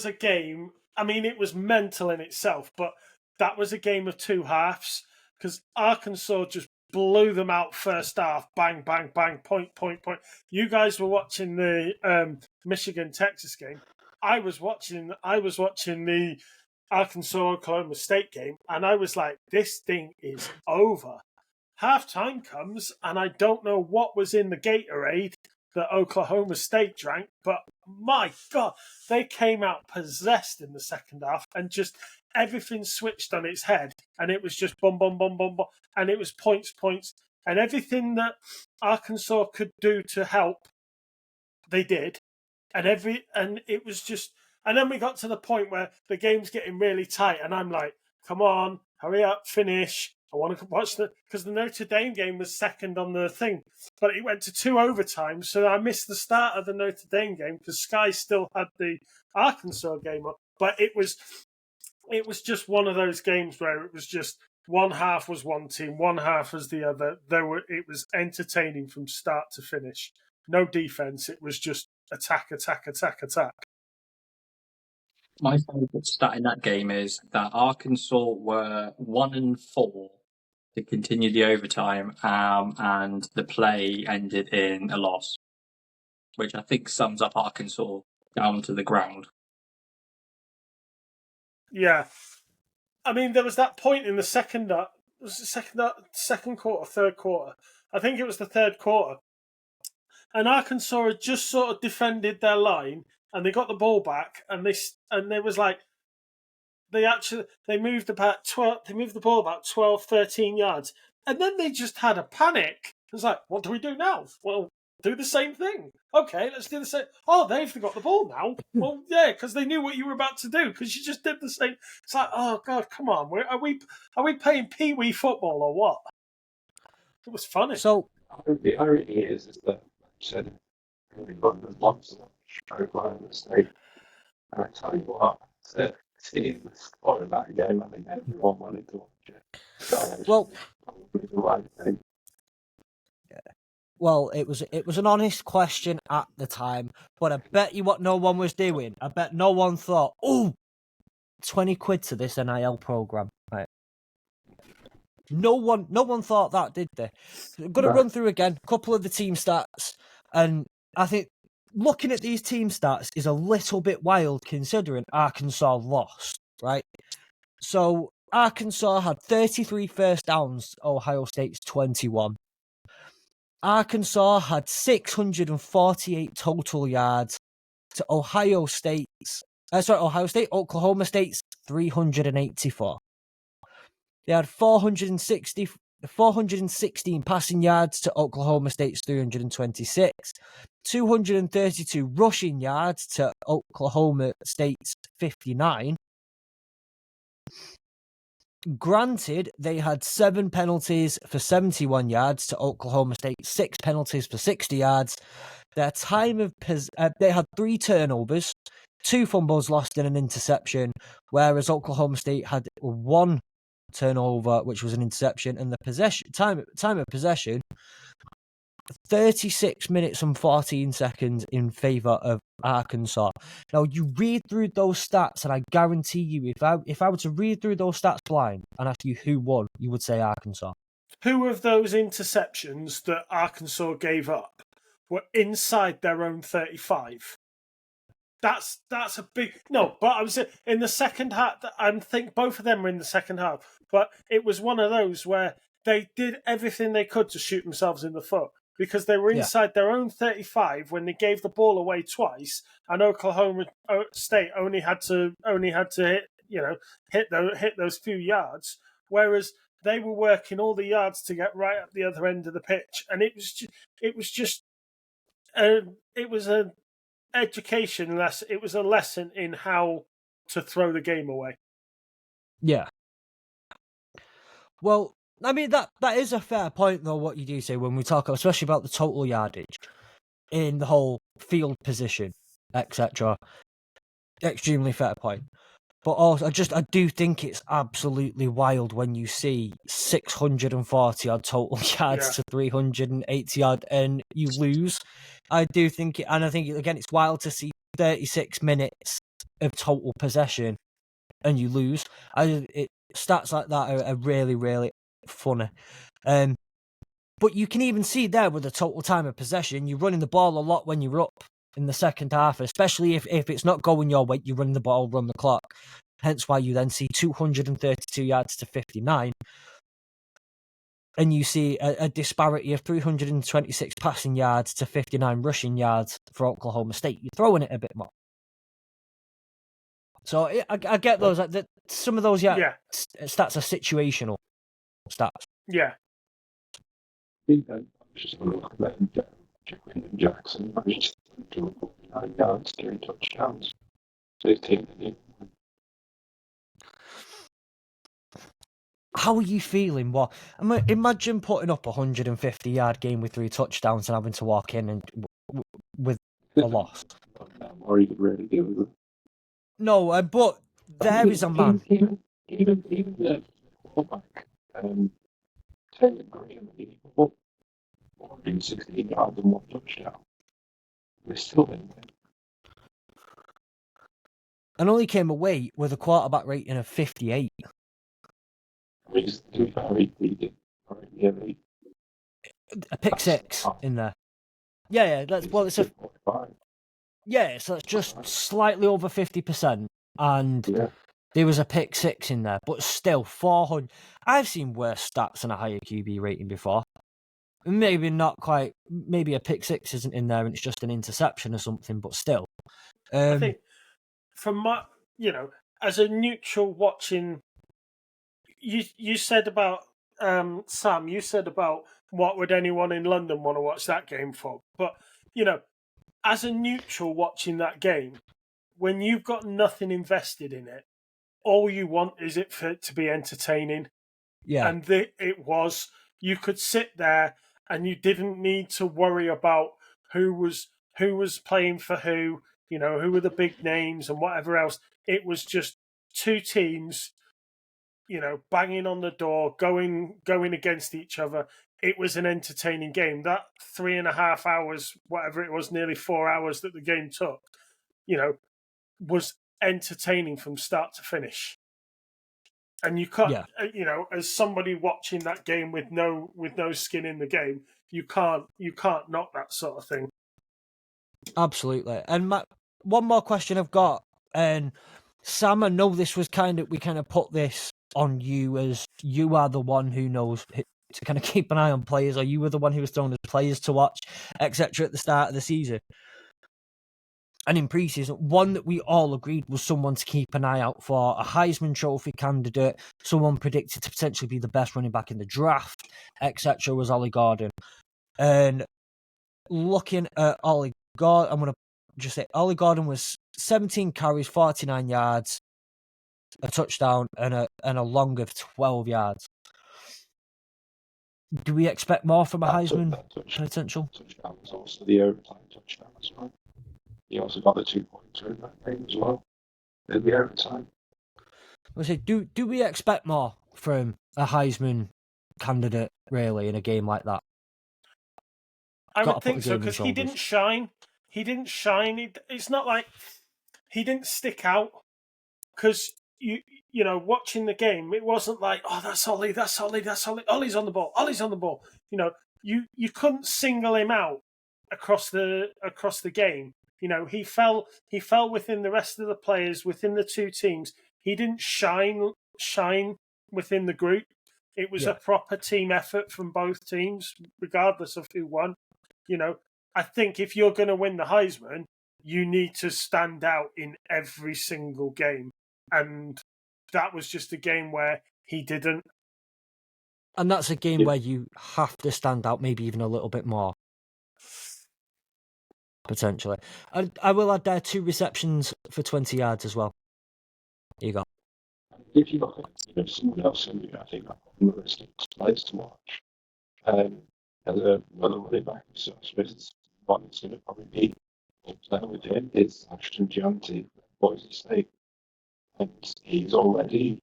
a game. I mean, it was mental in itself, but that was a game of 2 halves, because Arkansas just blew them out first half. Bang, bang, bang, point. You guys were watching the Michigan-Texas game. I was watching the Arkansas-Oklahoma State game, and I was like, this thing is over. Half-time comes, and I don't know what was in the Gatorade that Oklahoma State drank, but my God, they came out possessed in the second half, and just everything switched on its head, and it was just boom, boom, boom, boom, boom, and it was points, and everything that Arkansas could do to help, they did, and it was just, and then we got to the point where the game's getting really tight, and I'm like, come on, hurry up, finish. I want to watch because the Notre Dame game was second on the thing, but it went to 2 overtimes, so I missed the start of the Notre Dame game because Sky still had the Arkansas game on. But it was just one of those games where it was just one half was one team, one half was the other. It was entertaining from start to finish. No defense. It was just attack, attack, attack, attack. My favourite stat in that game is that Arkansas were 1-4 to continue the overtime, and the play ended in a loss, which I think sums up Arkansas down to the ground. Yeah, I mean, there was that point in the second quarter, third quarter. I think it was the third quarter, and Arkansas had just sort of defended their line, and they got the ball back, and they was like, they moved about 12. They moved the ball about 12, 13 yards, and then they just had a panic. It was like, what do we do now? Well, do the same thing. Okay, let's do the same. Oh, they've got the ball now. Well, yeah, because they knew what you were about to do because you just did the same. It's like, oh God, come on. Are we playing pee-wee football or what? It was funny. So The irony is that, like you said, really got the lots of Oklahoma State. And I tell you what, seeing the score of that game, I think everyone wanted to watch it. So, Well- probably the right thing. Well, it was an honest question at the time, but I bet you what no one was doing. I bet no one thought, oh, 20 quid to this NIL program. Right. No one thought that, did they? I'm going to run through again a couple of the team stats, and I think looking at these team stats is a little bit wild considering Arkansas lost, right? So Arkansas had 33 first downs, Ohio State's 21. Arkansas had 648 total yards to Ohio State, Oklahoma State's 384. They had 416 passing yards to Oklahoma State's 326, 232 rushing yards to Oklahoma State's 59. Granted, they had 7 penalties for 71 yards to Oklahoma State, 6 penalties for 60 yards. Their time of they had 3 turnovers, 2 fumbles lost and an interception, whereas Oklahoma State had 1 turnover, which was an interception, and the time of possession, 36 minutes and 14 seconds in favour of Arkansas. Now, you read through those stats, and I guarantee you, if I were to read through those stats blind and ask you who won, you would say Arkansas. Who of those interceptions that Arkansas gave up were inside their own 35? That's a big no. But I was in the second half. I think both of them were in the second half. But it was one of those where they did everything they could to shoot themselves in the foot because they were inside their own 35 when they gave the ball away twice, and Oklahoma State only had to hit those few yards, whereas they were working all the yards to get right at the other end of the pitch, and it was an education lesson. It was a lesson in how to throw the game away. Yeah. Well, I mean, that is a fair point, though, what you do say when we talk, especially about the total yardage in the whole field position, etc. Extremely fair point. But also, I do think it's absolutely wild when you see 640 odd total yards to 380 odd and you lose. I do think, and I think, again, it's wild to see 36 minutes of total possession and you lose. Stats like that are really, really funny. But you can even see there with the total time of possession, you're running the ball a lot when you're up in the second half, especially if it's not going your way, you run the ball, run the clock. Hence why you then see 232 yards to 59. And you see a disparity of 326 passing yards to 59 rushing yards for Oklahoma State. You're throwing it a bit more. So I get those. Some of those stats are situational stats. Yeah. I think that just look at Jaquin Jackson managed to do 49 yards, 3 touchdowns. 15 How are you feeling? Well, imagine putting up a 150-yard game with 3 touchdowns and having to walk in and with a loss. Or you could really do with it. No, but there is a man. Even the quarterback Taylor Green, he put 116 yards and 1 touchdown. We're still in there. And only came away with a quarterback rating of 58. I mean, to be fair, he did very nearly. A pick six in there. Yeah, that's it's a 45. yeah, so it's just slightly over 50%, and Yeah. there was a pick six in there, but still 400. I've seen worse stats and a higher QB rating before. Maybe not quite. Maybe a pick six isn't in there, and it's just an interception or something. But still, I think from my, as a neutral watching, you said about Sam. You said about what would anyone in London want to watch that game for? But as a neutral watching that game, when you've got nothing invested in it, all you want is it for it to be entertaining. yeah, And it was. You could sit there and you didn't need to worry about who was playing for who, who were the big names and whatever else. It was just two teams, banging on the door, going against each other. It was an entertaining game. That 3.5 hours, whatever it was, nearly 4 hours that the game took, was entertaining from start to finish. And you can't, as somebody watching that game with no skin in the game, you can't knock that sort of thing. absolutely. And one more question I've got, and Sam, I know this was we kind of put this on you as you are the one who knows to kind of keep an eye on players, or you were the one who was throwing the players to watch, etc. at the start of the season. And in pre-season, one that we all agreed was someone to keep an eye out for, a Heisman Trophy candidate, someone predicted to potentially be the best running back in the draft, etc., was Ollie Gordon. And looking at Ollie Gordon, I'm going to just say Ollie Gordon was 17 carries, 49 yards, a touchdown, and a long of 12 yards. Do we expect more from a Heisman potential? Touchdown was also the overtime touchdown as well. He also got the 2 points in that game as well. In the overtime. I say, do we expect more from a Heisman candidate really in a game like that? I would think so, because he didn't shine. It's not like he didn't stick out. Because watching the game, it wasn't like, oh, that's Ollie. Ollie's on the ball. You couldn't single him out across the game. He fell within the rest of the players within the two teams. He didn't shine within the group. It was a proper team effort from both teams, regardless of who won. I think if you're going to win the Heisman, you need to stand out in every single game. And that was just a game where he didn't. And that's a game where you have to stand out maybe even a little bit more. Potentially. I will add there 2 receptions for 20 yards as well. Here you go. If you look at someone else who I think on the list of players to watch, as another running back, so I suppose it's one that's going to probably be up there with him is Ashton Gianti, Boise State. And he's already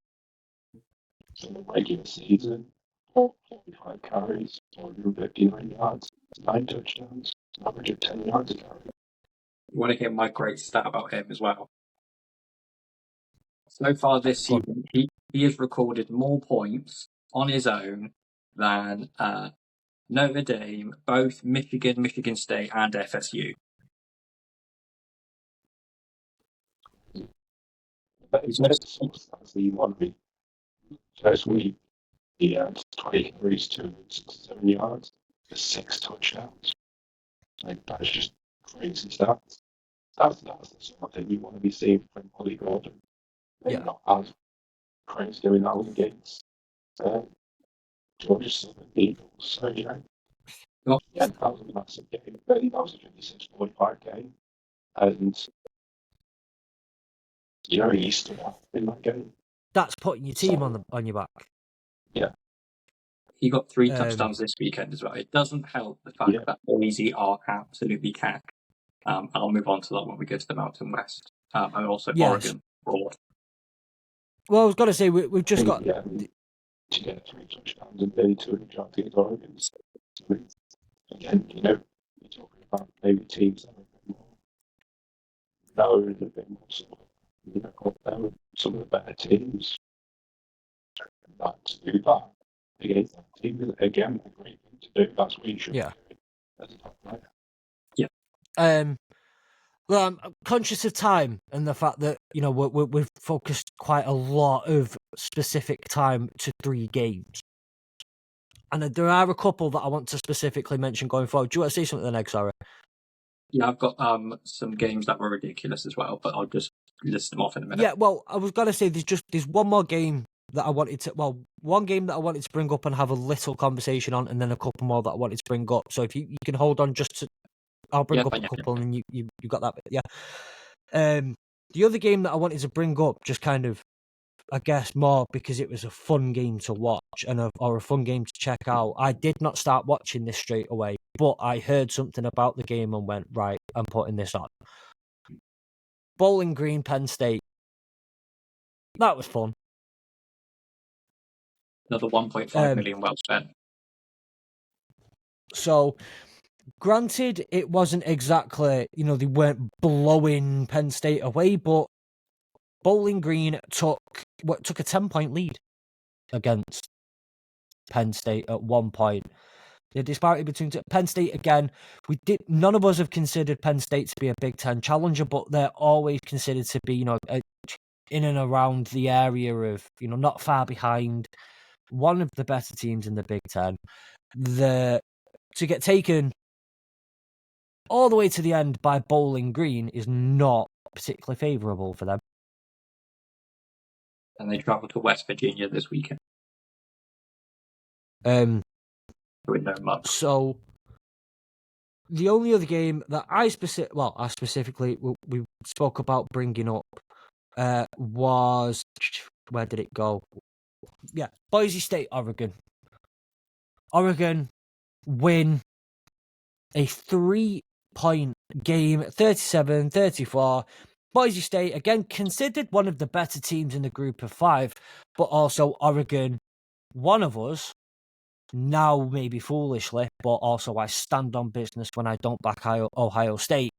in the regular season, 45 carries, 459 yards, 9 touchdowns, an average of 10 yards a carry. You want to hear my great stat about him as well? So far this season, he has recorded more points on his own than Notre Dame, both Michigan State, and FSU. That's the one week. First week, he had 20 carries, 267 yards, 6 touchdowns. That's just crazy stats. That's the sort of thing you want to be seeing from Ollie Gordon. Maybe not as crazy doing that against Georgia Southern Eagles. So, that was a massive game. That was a 56-45 game. And, he stood out in that game. That's putting your team on your back. Yeah. He got 3 touchdowns this weekend as well. It doesn't help the fact that Boise are absolutely cack. I'll move on to that when we get to the Mountain West. And also Oregon. Broad. Well, I was going to say, we've just got... to get 3 touchdowns and 32 yards against Oregon. So, again, you're talking about maybe teams that are a bit more known, a bit more sort of, up there with some of the better teams. That to do that against that team is again a great thing to do. That's what you should Yeah. do as a top player. Well, I'm conscious of time and the fact that we've focused quite a lot of specific time to 3 games, and there are a couple that I want to specifically mention going forward. Do you want to say something next, Sarah? Yeah, I've got some games that were ridiculous as well, but I'll just list them off in a minute. Yeah, well, I was gonna say there's one more game that I wanted to one game that I wanted to bring up and have a little conversation on, and then a couple more that I wanted to bring up. So if you can hold on, I'll bring up a couple, and you got that bit. Yeah. The other game that I wanted to bring up, just kind of, I guess, more because it was a fun game to watch or a fun game to check out. I did not start watching this straight away, but I heard something about the game and went, right, I'm putting this on. Bowling Green, Penn State. That was fun. Another 1.5 million well spent. So, granted, it wasn't exactly, they weren't blowing Penn State away, but Bowling Green took a 10-point lead against Penn State at one point. The disparity between Penn State, again, none of us have considered Penn State to be a Big Ten challenger, but they're always considered to be, in and around the area of, not far behind, one of the better teams in the Big Ten. To get taken all the way to the end by Bowling Green is not particularly favourable for them. And they travel to West Virginia this weekend. With no much. So the only other game that I specifically we spoke about bringing up was, where did it go? Yeah, Boise State, Oregon. Oregon win a 3-point game, 37-34. Boise State, again, considered one of the better teams in the group of 5, but also Oregon, one of us, now maybe foolishly, but also I stand on business when I don't back Ohio State,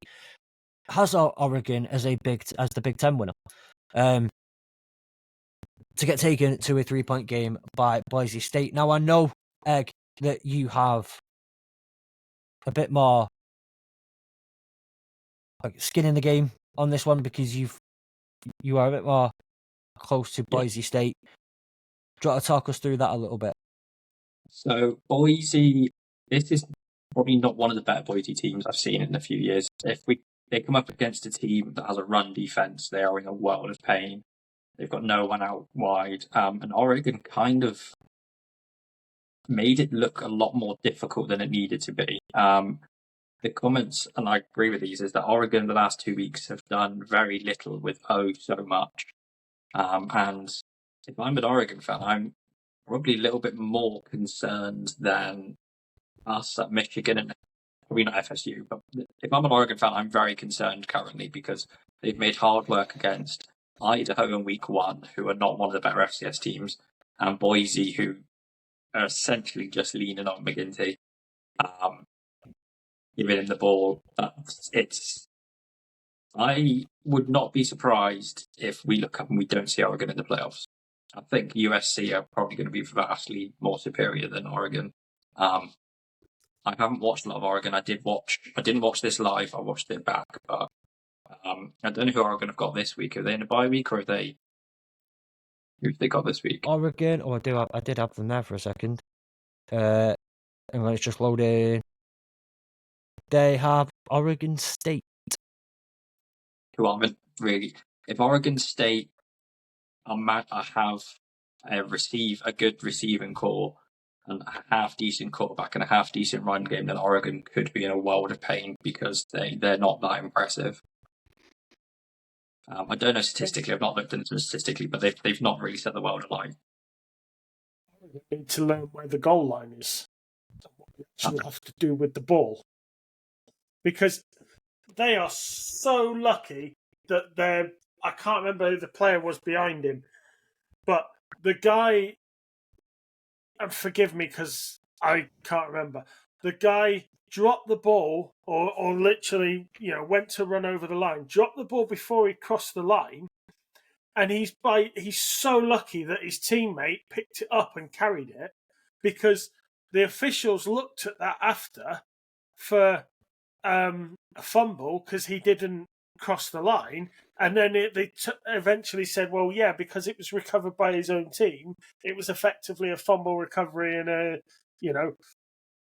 has Oregon as the Big Ten winner. To get taken to a 3-point game by Boise State. Now, I know, Egg, that you have a bit more skin in the game on this one because you are a bit more close to Boise State. Do you want to talk us through that a little bit? So Boise, this is probably not one of the better Boise teams I've seen in a few years. If they come up against a team that has a run defense, they are in a world of pain. They've got no one out wide, and Oregon kind of made it look a lot more difficult than it needed to be. The comments, and I agree with these, is that Oregon the last 2 weeks have done very little with so much. And if I'm an Oregon fan, I'm probably a little bit more concerned than us at Michigan and probably not FSU. But if I'm an Oregon fan, I'm very concerned currently because they've made hard work against Idaho in week 1, who are not one of the better FCS teams, and Boise, who are essentially just leaning on McGinty. Giving him the ball. I would not be surprised if we look up and we don't see Oregon in the playoffs. I think USC are probably going to be vastly more superior than Oregon. I haven't watched a lot of Oregon. I didn't watch this live. I watched it back, but I don't know who Oregon have got this week. Are they in a bye week or who have they got this week? Oregon. Oh, I did have them there for a second. And let's just load in. They have Oregon State. Who aren't really. If Oregon State have a good receiving core and a half decent quarterback and a half decent run game, then Oregon could be in a world of pain because they're not that impressive. I don't know statistically. I've not looked into them statistically, but they've not really set the world alight. They need to learn where the goal line is and what they actually have to do with the ball. Because they are so lucky that I can't remember who the player was behind him, but the guy and forgive me because I can't remember, the guy dropped the ball or literally, went to run over the line, dropped the ball before he crossed the line, and he's so lucky that his teammate picked it up and carried it, because the officials looked at that after for a fumble because he didn't cross the line, and then they eventually said, well, yeah, because it was recovered by his own team, it was effectively a fumble recovery and a,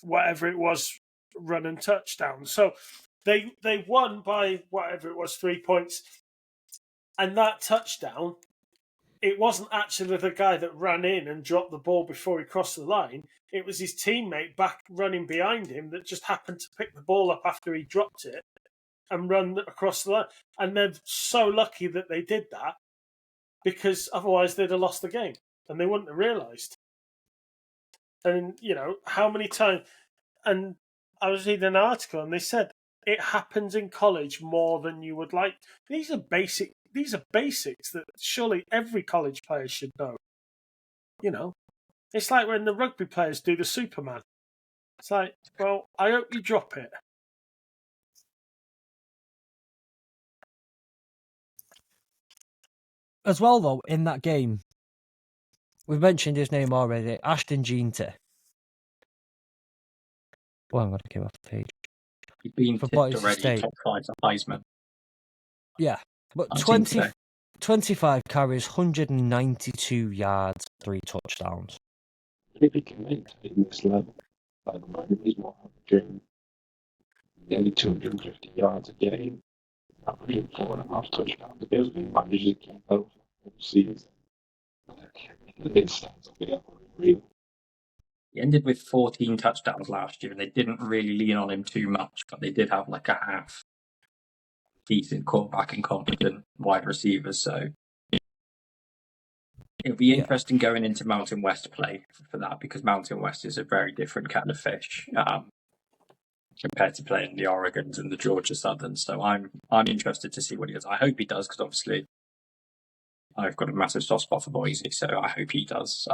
whatever it was, run and touchdown. So they won by whatever it was, 3 points. And that touchdown, it wasn't actually the guy that ran in and dropped the ball before he crossed the line. It was his teammate back running behind him that just happened to pick the ball up after he dropped it and run across the line. And they're so lucky that they did that, because otherwise they'd have lost the game and they wouldn't have realised. And, how many times... And I was reading an article and they said it happens in college more than you would like. These are basics that surely every college player should know. It's like when the rugby players do the Superman. It's like, well, I hope you drop it. As well, though, in that game, we've mentioned his name already, Ashton Jeanty. Well, I'm going to get off the page. He's been For tipped Boise already State. top 5 for Heisman. Yeah, but I've seen today. 25 carries, 192 yards, 3 touchdowns. If he can maintain this level, at the moment he's not averaging nearly 250 yards a game, averaging 4.5 touchdowns a game. He manages to keep over the season. It stands up there, really. He ended with 14 touchdowns last year, and they didn't really lean on him too much, but they did have like a half decent quarterback and competent wide receivers. So it'll be interesting going into Mountain West play for that, because Mountain West is a very different kind of fish compared to playing the Oregons and the Georgia Southerns. So I'm interested to see what he does. I hope he does, because obviously I've got a massive soft spot for Boise, so I hope he does.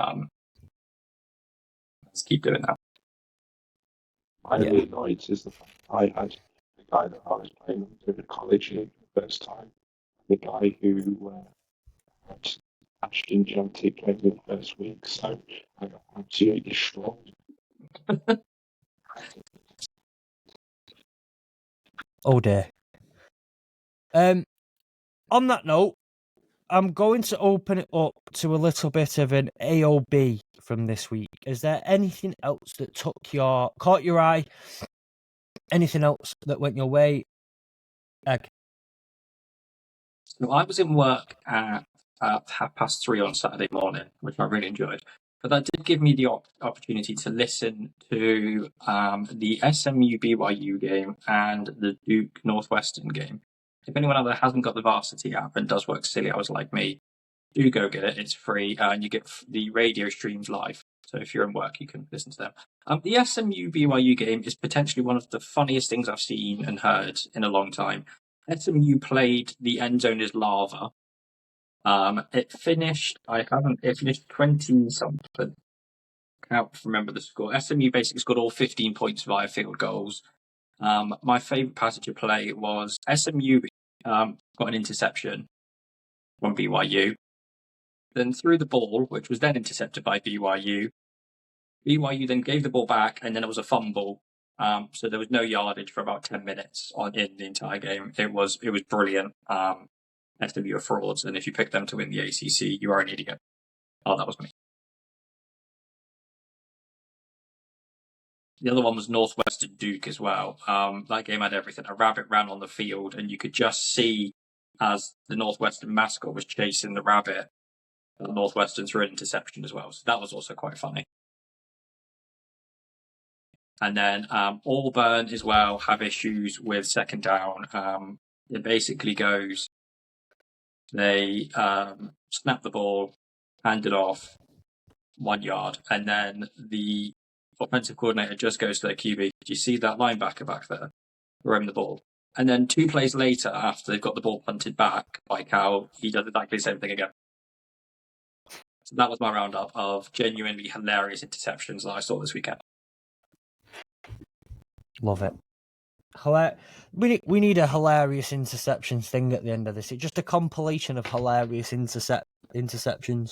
Let's keep doing that. My only annoyance is the fact I had the guy that I was playing with in college for the first time, the guy who had Ashton Jeanty playing in the first week, so I got absolutely destroyed. Oh dear. On that note, I'm going to open it up to a little bit of an AOB from this week. Is there anything else that caught your eye? Anything else that went your way? Egg. So I was in work at 3:30 on Saturday morning, which I really enjoyed. But that did give me the opportunity to listen to the SMU BYU game and the Duke Northwestern game. If anyone out there hasn't got the Varsity app and does work silly hours like me, do go get it. It's free, and you get the radio streams live. So if you're in work, you can listen to them. The SMU BYU game is potentially one of the funniest things I've seen and heard in a long time. SMU played the end zone is lava. It finished 20 something. I can't remember the score. SMU basically scored all 15 points via field goals. My favourite passage of play was SMU got an interception from BYU, then threw the ball, which was then intercepted by BYU. BYU then gave the ball back, and then it was a fumble. So there was no yardage for about 10 minutes in the entire game. It was brilliant. SMU are frauds, and if you pick them to win the ACC, you are an idiot. Oh, that was me. The other one was Northwestern Duke as well. That game had everything. A rabbit ran on the field, and you could just see as the Northwestern mascot was chasing the rabbit, the Northwestern threw an interception as well. So that was also quite funny. And then Auburn as well have issues with second down. It basically goes, they snap the ball, hand it off 1 yard, and then the offensive coordinator just goes to their QB. Did you see that linebacker back there throwing the ball? And then 2 plays later, after they've got the ball punted back by Cal, he does exactly the same thing again. So that was my roundup of genuinely hilarious interceptions that I saw this weekend. Love it. We need a hilarious interceptions thing at the end of this. It's just a compilation of hilarious interceptions,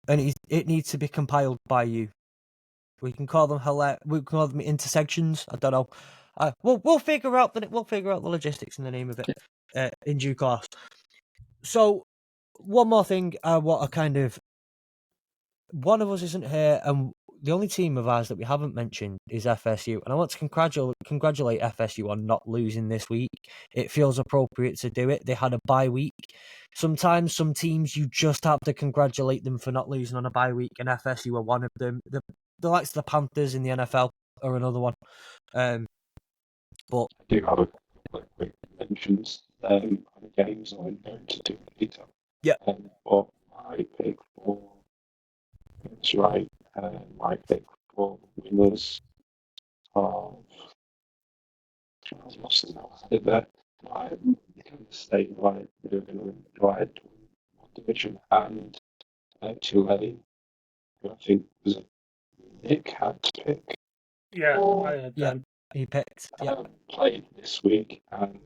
and it needs to be compiled by you. We can call them we can call them intersections. I don't know. We'll figure out the logistics and the name of it in due course. So one more thing, one of us isn't here, and the only team of ours that we haven't mentioned is FSU, and I want to congratulate FSU on not losing this week. It feels appropriate to do it. They had a bye week. Sometimes some teams you just have to congratulate them for not losing on a bye week, and FSU are one of them. The likes of the Panthers in the NFL are another one. But I do have a couple of quick mentions on the games. I won't go into too much detail. Yeah. But my pick for that's right. My pick for winners of I lost it now. I did that. Kansas State, right? They're going to win one division, and Tulane, who I think was Nick had to pick. Yeah, I had them. He picked. Yeah. Played this week, and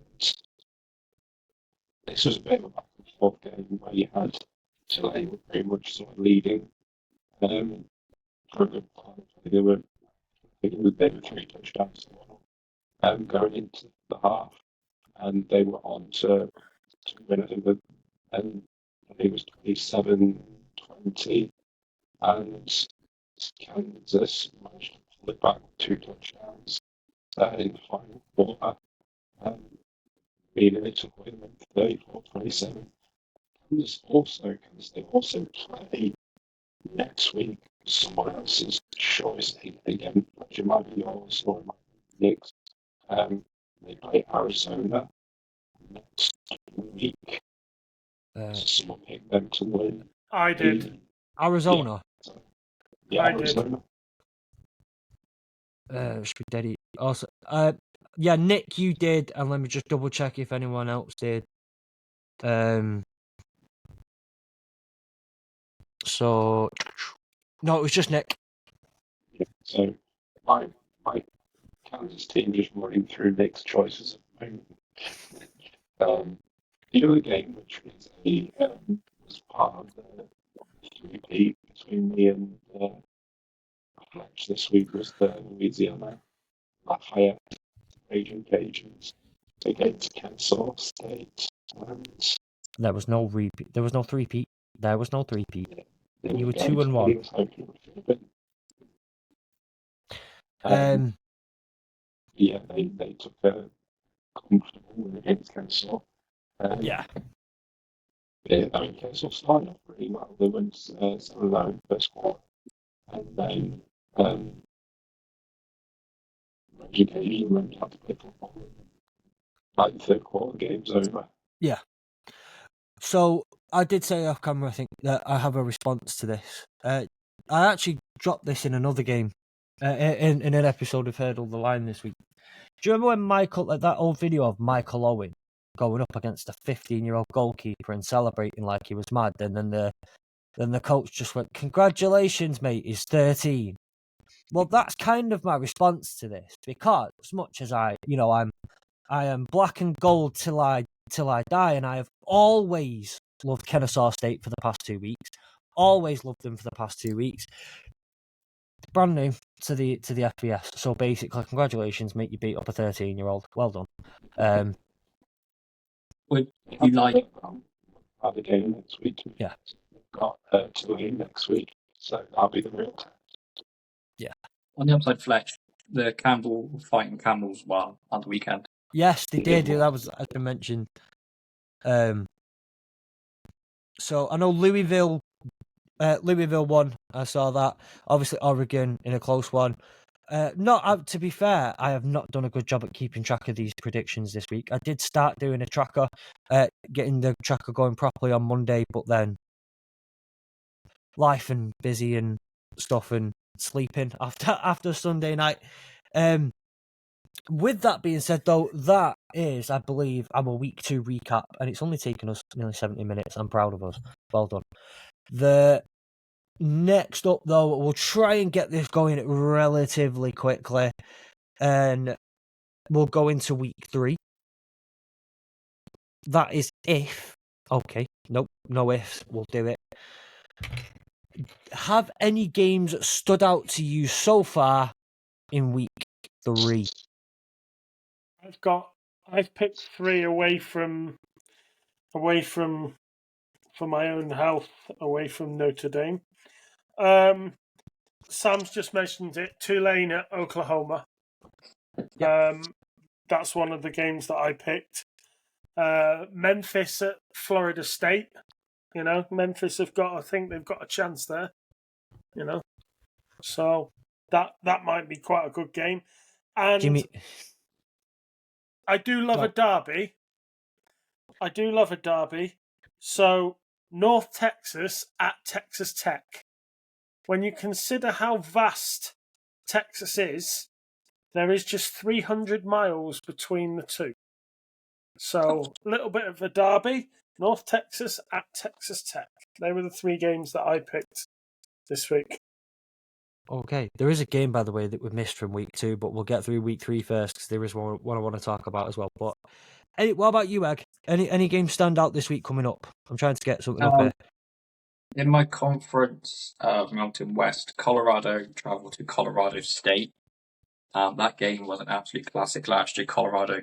this was a bit of a back and forth game where you had Tulane were pretty much sort of leading for a good part. They were 3 touchdowns going into the half, and they were on to win. I think it was 27-20, and Kansas managed to pull it back with 2 touchdowns in the final quarter, meaning they took away the 34-27. Kansas they also play next week someone else's choice again, which it might be yours or it might be Nick's. They play Arizona next week. Someone picked them to win. I did. Arizona. Yeah, I Arizona. Should be Daddy. Also, yeah, Nick, you did, and let me just double check if anyone else did. So no, it was just Nick. Yeah, so my Kansas team just running through Nick's choices at the moment. The other game, which was part of the 3-peat between me and Fletch this week, was the Louisiana Lafayette Raging Cajuns against Kansas State. There was no repeat. There was no 3-peat. There was no 3-peat. You were 2-1. Yeah, they took a comfortable win against Kansas. Yeah. Yeah, I mean, Kansas started off pretty well. They went 7-0 first quarter, and then Education went out to play football. Like the third quarter, game's over. Yeah. So I did say off camera, I think, that I have a response to this. I actually dropped this in another game, in an episode of Hurdle the Line this week. Do you remember when that old video of Michael Owen going up against a 15-year-old goalkeeper and celebrating like he was mad, and then the coach just went, "Congratulations, mate, he's 13." Well, that's kind of my response to this, because as much as I am black and gold till I die, and I have always loved Kennesaw State for the past 2 weeks. Always loved them for the past 2 weeks. Brand new to the FBS. So basically, congratulations, mate, you beat up a 13-year-old. Well done. Would you like Have a game next week? Yeah. Got Tulane next week, so that'll be the real time. Yeah. on the upside, Fletch, the Campbell fighting Camels won on the weekend? Yes, they did. That was, as I mentioned. So I know Louisville won. I saw that. Obviously, Oregon in a close one. To be fair, I have not done a good job at keeping track of these predictions this week. I did start doing a tracker, getting the tracker going properly on Monday, but then life and busy and stuff and sleeping after Sunday night. With that being said, though, that is, I believe, our week 2 recap, and it's only taken us nearly 70 minutes. I'm proud of us. Well done. The next up, though, we'll try and get this going relatively quickly, and we'll go into week 3. That is if. Okay, nope, no ifs. We'll do it. Have any games stood out to you so far in week 3? I've picked 3 away from for my own health, away from Notre Dame. Sam's just mentioned it. Tulane at Oklahoma. That's one of the games that I picked. Memphis at Florida State. You know, Memphis I think they've got a chance there. You know, so that might be quite a good game. And Jimmy, I do love a derby. So North Texas at Texas Tech. When you consider how vast Texas is, there is just 300 miles between the two. So a little bit of a derby. North Texas at Texas Tech. They were the 3 games that I picked this week. okay. There is a game, by the way, that we missed from week 2, but we'll get through week 3 first, because there is one I want to talk about as well. But what about you, Egg? Any games stand out this week coming up? I'm trying to get something up here. In my conference of Mountain West, Colorado traveled to Colorado State. That game was an absolute classic last year. Colorado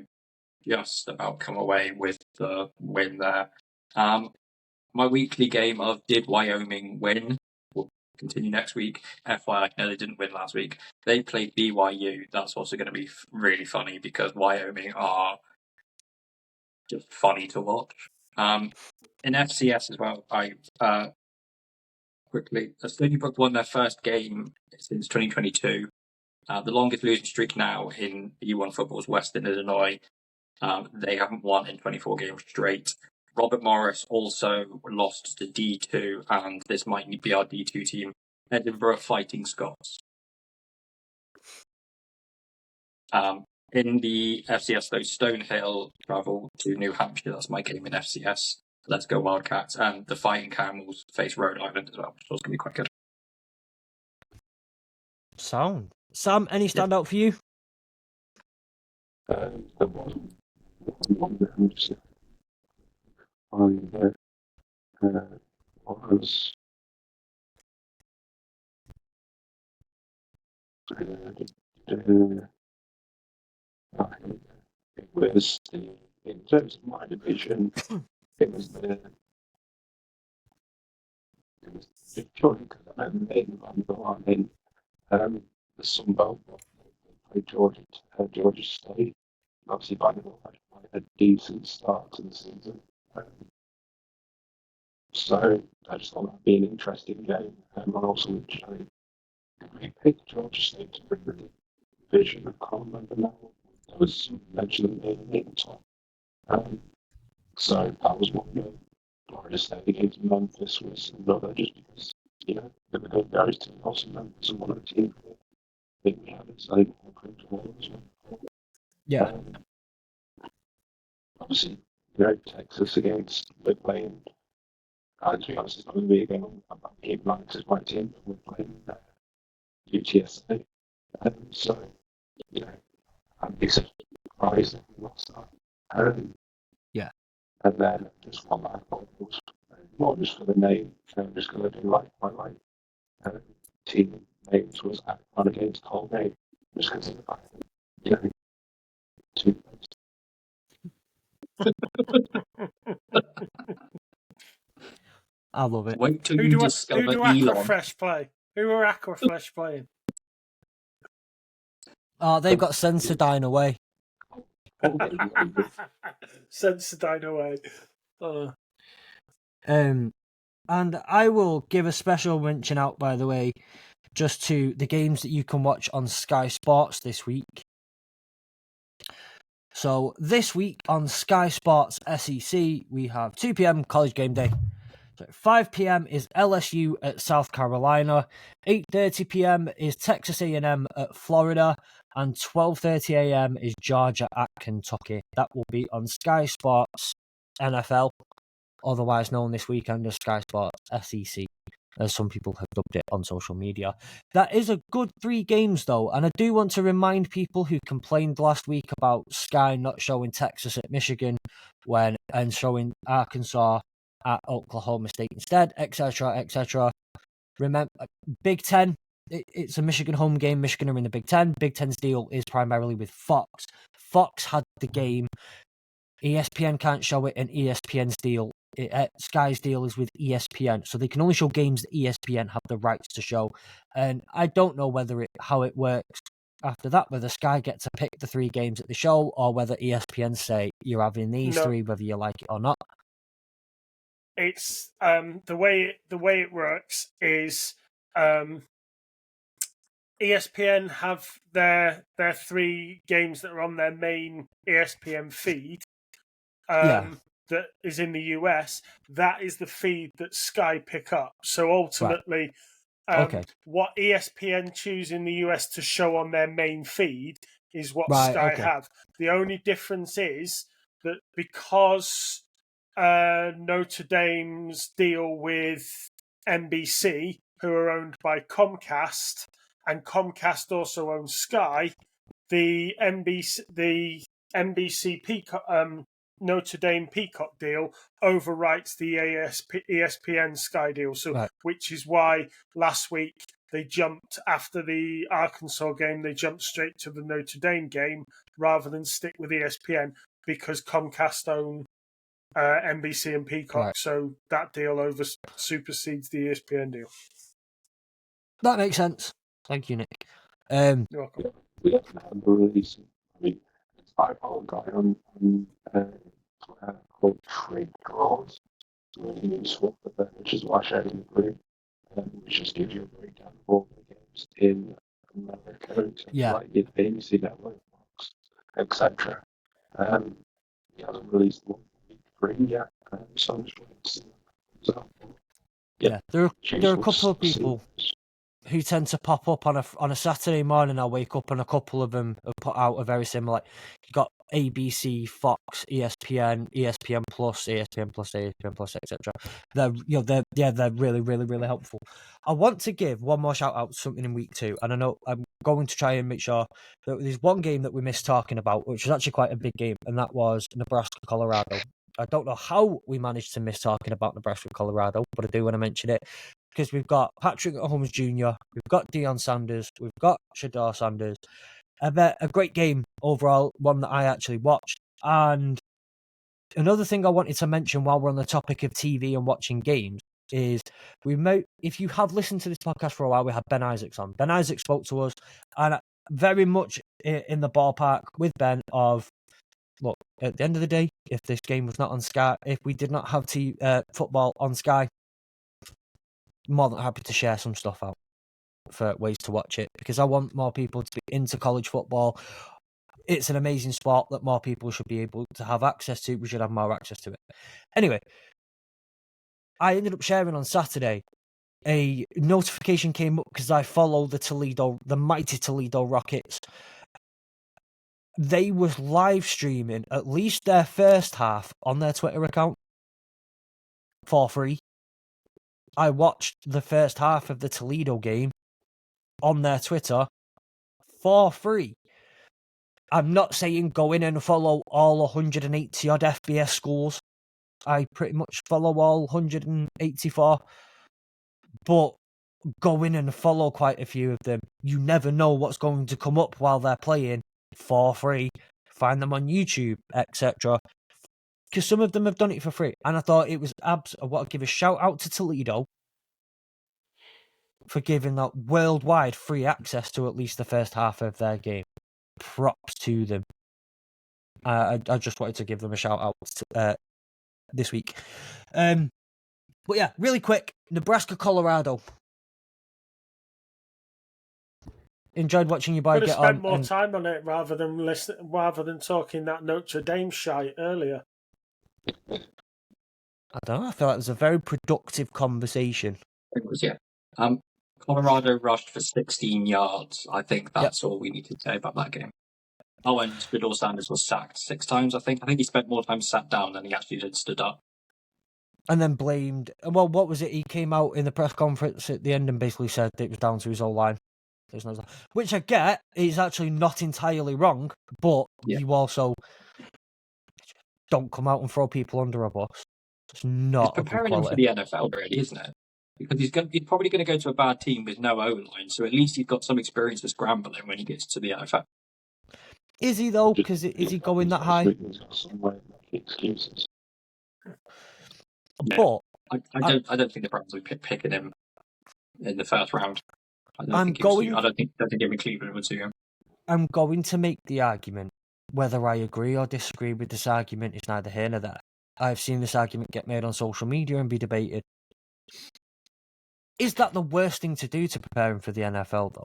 just about come away with the win there. My weekly game of did Wyoming win will continue next week. FYI, no, they didn't win last week. They played BYU. That's also going to be really funny because Wyoming are just funny to watch. In FCS as well, quickly, Stony Brook won their first game since 2022. The longest losing streak now in U1 football is Western Illinois. They haven't won in 24 games straight. Robert Morris also lost to D2, and this might be our D2 team, Edinburgh Fighting Scots. In the FCS, though, Stonehill travel to New Hampshire. That's my game in FCS. Let's go Wildcats. And the Fighting Camels face Rhode Island as well, which is going to be quite good. Sound. Sam, any standout for you? There was one that I'm just find that was it was in terms of my division, it was the Victoria because I'm underlining the Sun Belt. They played Georgia State. Obviously, by the way, a decent start to the season. So I just thought that'd be an interesting game. And also, we picked Georgia State to bring the division. I can't remember now. There was some mention of being in the top. So that was one of the Florida State against Memphis was another, just because, you know, there were good guys to also Memphis and one of the teams. I think we had it, so as well. Yeah. Obviously, you know, Texas against we're playing. To be honest, it's not going to be a game I'm keeping on because it's my team. We're playing UTSA. So, you know, I'd be surprised if we lost that. Yeah. And then just one that I thought was more just for the name. I'm just going to do like my team names was on against Colgate. Just because of the fact that, you know, two. I love it. Wait till Who you do discover Elon. Aquafresh play? Who are Aquafresh playing? Oh, they've got Sensodyne away. Sensodyne away. And I will give a special mention out, by the way, just to the games that you can watch on Sky Sports this week. So this week on Sky Sports SEC, we have 2 p.m. College Game Day. So 5 p.m. is LSU at South Carolina. 8:30 p.m. is Texas A&M at Florida. and 12:30 a.m. is Georgia at Kentucky. That will be on Sky Sports NFL, otherwise known this weekend as Sky Sports SEC, as some people have dubbed it on social media. That is a good 3 games, though, and I do want to remind people who complained last week about Sky not showing Texas at Michigan and showing Arkansas at Oklahoma State instead, etc., etc. Remember, Big Ten, it's a Michigan home game. Michigan are in the Big Ten. Big Ten's deal is primarily with Fox. Fox had the game. ESPN can't show it, and ESPN's deal, Sky's deal is with ESPN, so they can only show games that ESPN have the rights to show. And I don't know how it works after that, whether Sky get to pick the 3 games that they show, or whether ESPN say you're having these 3, whether you like it or not. It's the way it works is ESPN have their 3 games that are on their main ESPN feed. That is in the US. That is the feed that Sky pick up. So ultimately, what ESPN choose in the US to show on their main feed is what Sky have. The only difference is that because Notre Dame's deal with NBC, who are owned by Comcast, and Comcast also owns Sky, the NBC Peacock, Notre Dame Peacock deal overwrites the ESPN Sky deal. So, which is why last week they jumped after the Arkansas game. They jumped straight to the Notre Dame game rather than stick with ESPN because Comcast own NBC and Peacock. So that deal supersedes the ESPN deal. That makes sense. Thank you, Nick. You're welcome. We haven't had the release. I mean, I follow a guy on called Trade Draws. Really useful, which is why I shared in the group, which just gives you a breakdown of all the games in America, like the ABC Network, etc. He hasn't released one free yet, so I'm just waiting to see. There are a couple of people who tend to pop up on a Saturday morning. I wake up and a couple of them have put out a very similar. Like, you got ABC, Fox, ESPN, ESPN Plus, etc. They're really, really, really helpful. I want to give one more shout out to something in week 2, and I know I'm going to try and make sure that there's one game that we missed talking about, which was actually quite a big game, and that was Nebraska-Colorado. I don't know how we managed to miss talking about Nebraska-Colorado, but I do want to mention it. Because we've got Patrick Mahomes Jr., we've got Deion Sanders, we've got Shedeur Sanders. A great game overall, one that I actually watched. And another thing I wanted to mention while we're on the topic of TV and watching games is if you have listened to this podcast for a while, we had Ben Isaacs on. Ben Isaacs spoke to us, and very much in the ballpark with Ben of, look, at the end of the day, if this game was not on Sky, if we did not have football on Sky, more than happy to share some stuff out for ways to watch it, because I want more people to be into college football. It's an amazing sport that more people should be able to have access to. We should have more access to it. Anyway, I ended up sharing on Saturday. A notification came up because I follow the mighty Toledo Rockets. They were live streaming at least their first half on their Twitter account for free. I watched the first half of the Toledo game on their Twitter for free. I'm not saying go in and follow all 180 odd FBS schools. I pretty much follow all 184. But go in and follow quite a few of them. You never know what's going to come up while they're playing for free. Find them on YouTube, etc. Because some of them have done it for free. And I thought it was I want to give a shout out to Toledo for giving that worldwide free access to at least the first half of their game. Props to them. I just wanted to give them a shout out this week. But yeah, really quick, Nebraska-Colorado. Enjoyed watching you boy Could have get spent on. more time on it rather than talking that Notre Dame shite earlier. I don't know. I feel like it was a very productive conversation. It was, yeah. Colorado rushed for 16 yards. I think that's all we need to say about that game. Oh, and Shedeur Sanders was sacked 6 times, I think. I think he spent more time sat down than he actually did stood up. And then blamed. Well, what was it? He came out in the press conference at the end and basically said it was down to his O-line. Which I get is actually not entirely wrong, but you also don't come out and throw people under a bus. It's not It's preparing him for the NFL, really, isn't it? Because he's probably going to go to a bad team with no O-line, so at least he's got some experience of scrambling when he gets to the NFL. Is he though? Because is he going that high? Excuses. But I don't think the Browns will be picking him in the first round. I don't think even Cleveland would see him. I'm going to make the argument. Whether I agree or disagree with this argument is neither here nor there. I've seen this argument get made on social media and be debated. Is that the worst thing to do to prepare him for the NFL, though?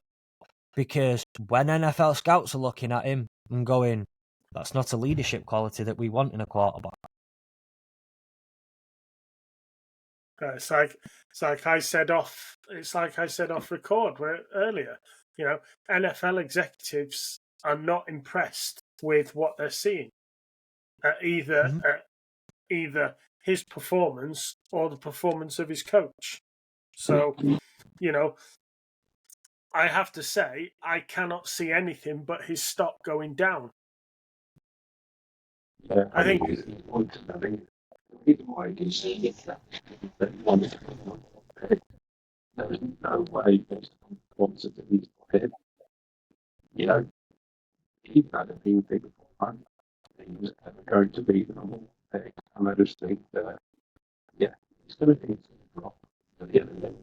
Because when NFL scouts are looking at him and going, that's not a leadership quality that we want in a quarterback. It's like I said off record earlier. You know, NFL executives are not impressed with what they're seeing, either his performance or the performance of his coach. So, you know, I have to say I cannot see anything but his stock going down. Yeah, I think the reason why he said that he wanted to pick. There is no way, based on the performance that he's played, you know, even had it been big beforehand, he was ever going to be the number one pick. And I just think that, he's going to need to drop at the end of the day.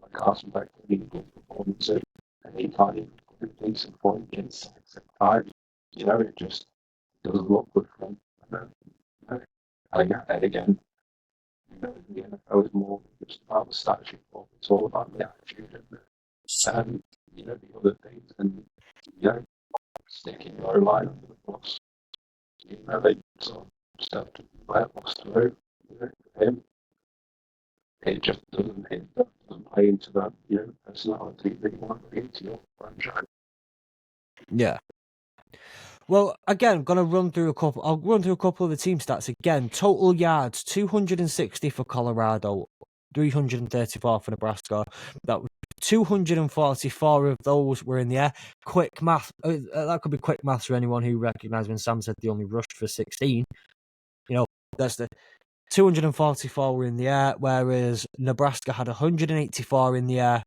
Like Carson Beck, he needs good performances, and he can't even put a decent point against 6 at times. You know, it just doesn't look good for him. And again, you know, the NFL is more just about the stat sheet. It's all about the attitude and you know, the other things, and you know, sticking your line under the bus. You know, they sort of stuff to let us through. You know, for him, it just doesn't play into that, you know, personality that you want to bring into your franchise. Yeah. Well, again, I'll run through a couple of the team stats again. Total yards, 260 for Colorado, 334 for Nebraska. That was 244 of those were in the air. Quick math, that could be quick maths for anyone who recognised when Sam said they only rushed for 16. You know, that's the 244 were in the air, whereas Nebraska had 184 in the air.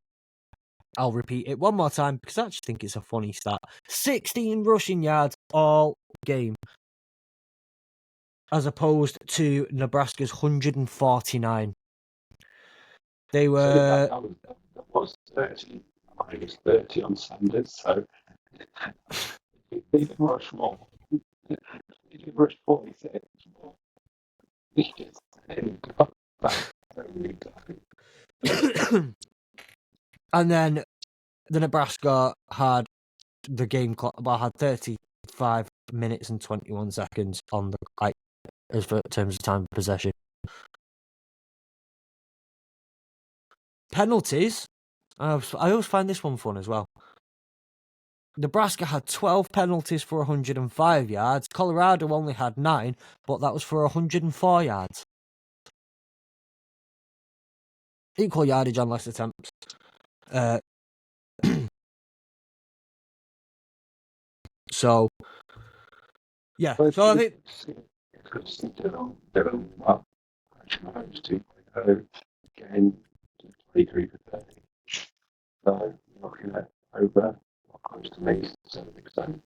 I'll repeat it one more time because I actually think it's a funny stat. 16 rushing yards all game, as opposed to Nebraska's 149. They were... That was 30. I was 30 on Sanders, so he didn't rush more. He didn't rush 46 more. He just got back. And then the Nebraska had the game clock, had 35 minutes and 21 seconds on the as for terms of time of possession. Penalties. I always find this one fun as well. Nebraska had 12 penalties for 105 yards. Colorado only had 9, but that was for 104 yards. Equal yardage on less attempts. So, yeah. So I think getting 23 for 30. So you're looking at over close to maybe 70%.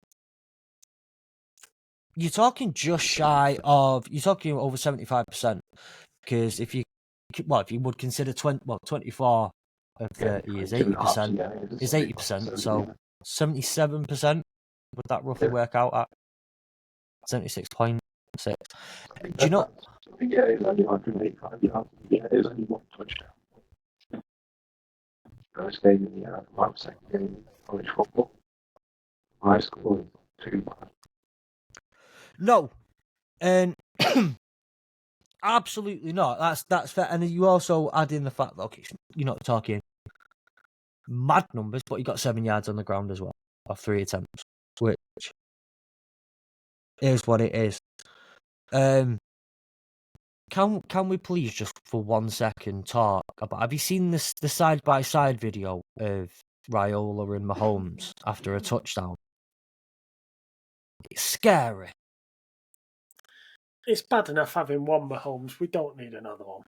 You're talking just shy of. You're talking over 75%. Because if you would consider 24 of 30 is 80%. Is 80%. So 77%. Would that roughly work out at 76.6? Do you know? Yeah, it's only 185 yards. Yeah, it was only one touchdown. First game in the year, my second game in college football. High school is too bad. No, and absolutely not. That's fair. And you also add in the fact that you're not talking mad numbers, but he got 7 yards on the ground as well, off 3 attempts, which is what it is. Can we please just for 1 second talk about? Have you seen the side by side video of Raiola and Mahomes after a touchdown? It's scary. It's bad enough having one Mahomes. We don't need another one.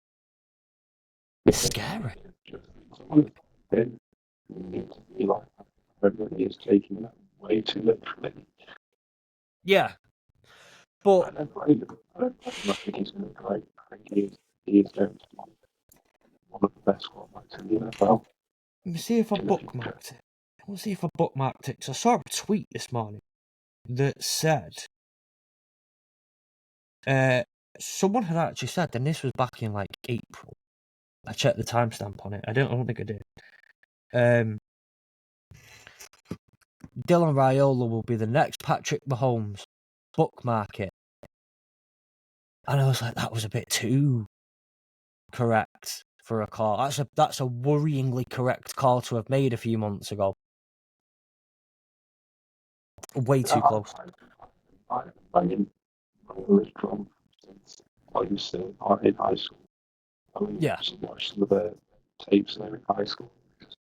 It's scary. Then you need to be like, everybody is taking that way too literally. Yeah, but I don't think he's going to be great. I think he is going to be one of the best quarterbacks in the NFL. let me see if I bookmarked it. Let's see if I bookmarked it. 'Cause I saw a tweet this morning that said, someone had actually said, and this was back in like April. I checked the timestamp on it. I don't think I did. Dylan Raiola will be the next Patrick Mahomes. Bookmark it. And I was like, that was a bit too correct for a call. That's a worryingly correct call to have made a few months ago. Way too close. I mean, I was drunk since I used to in high school. I mean, Yeah. just watched some of the tapes there in high school. Just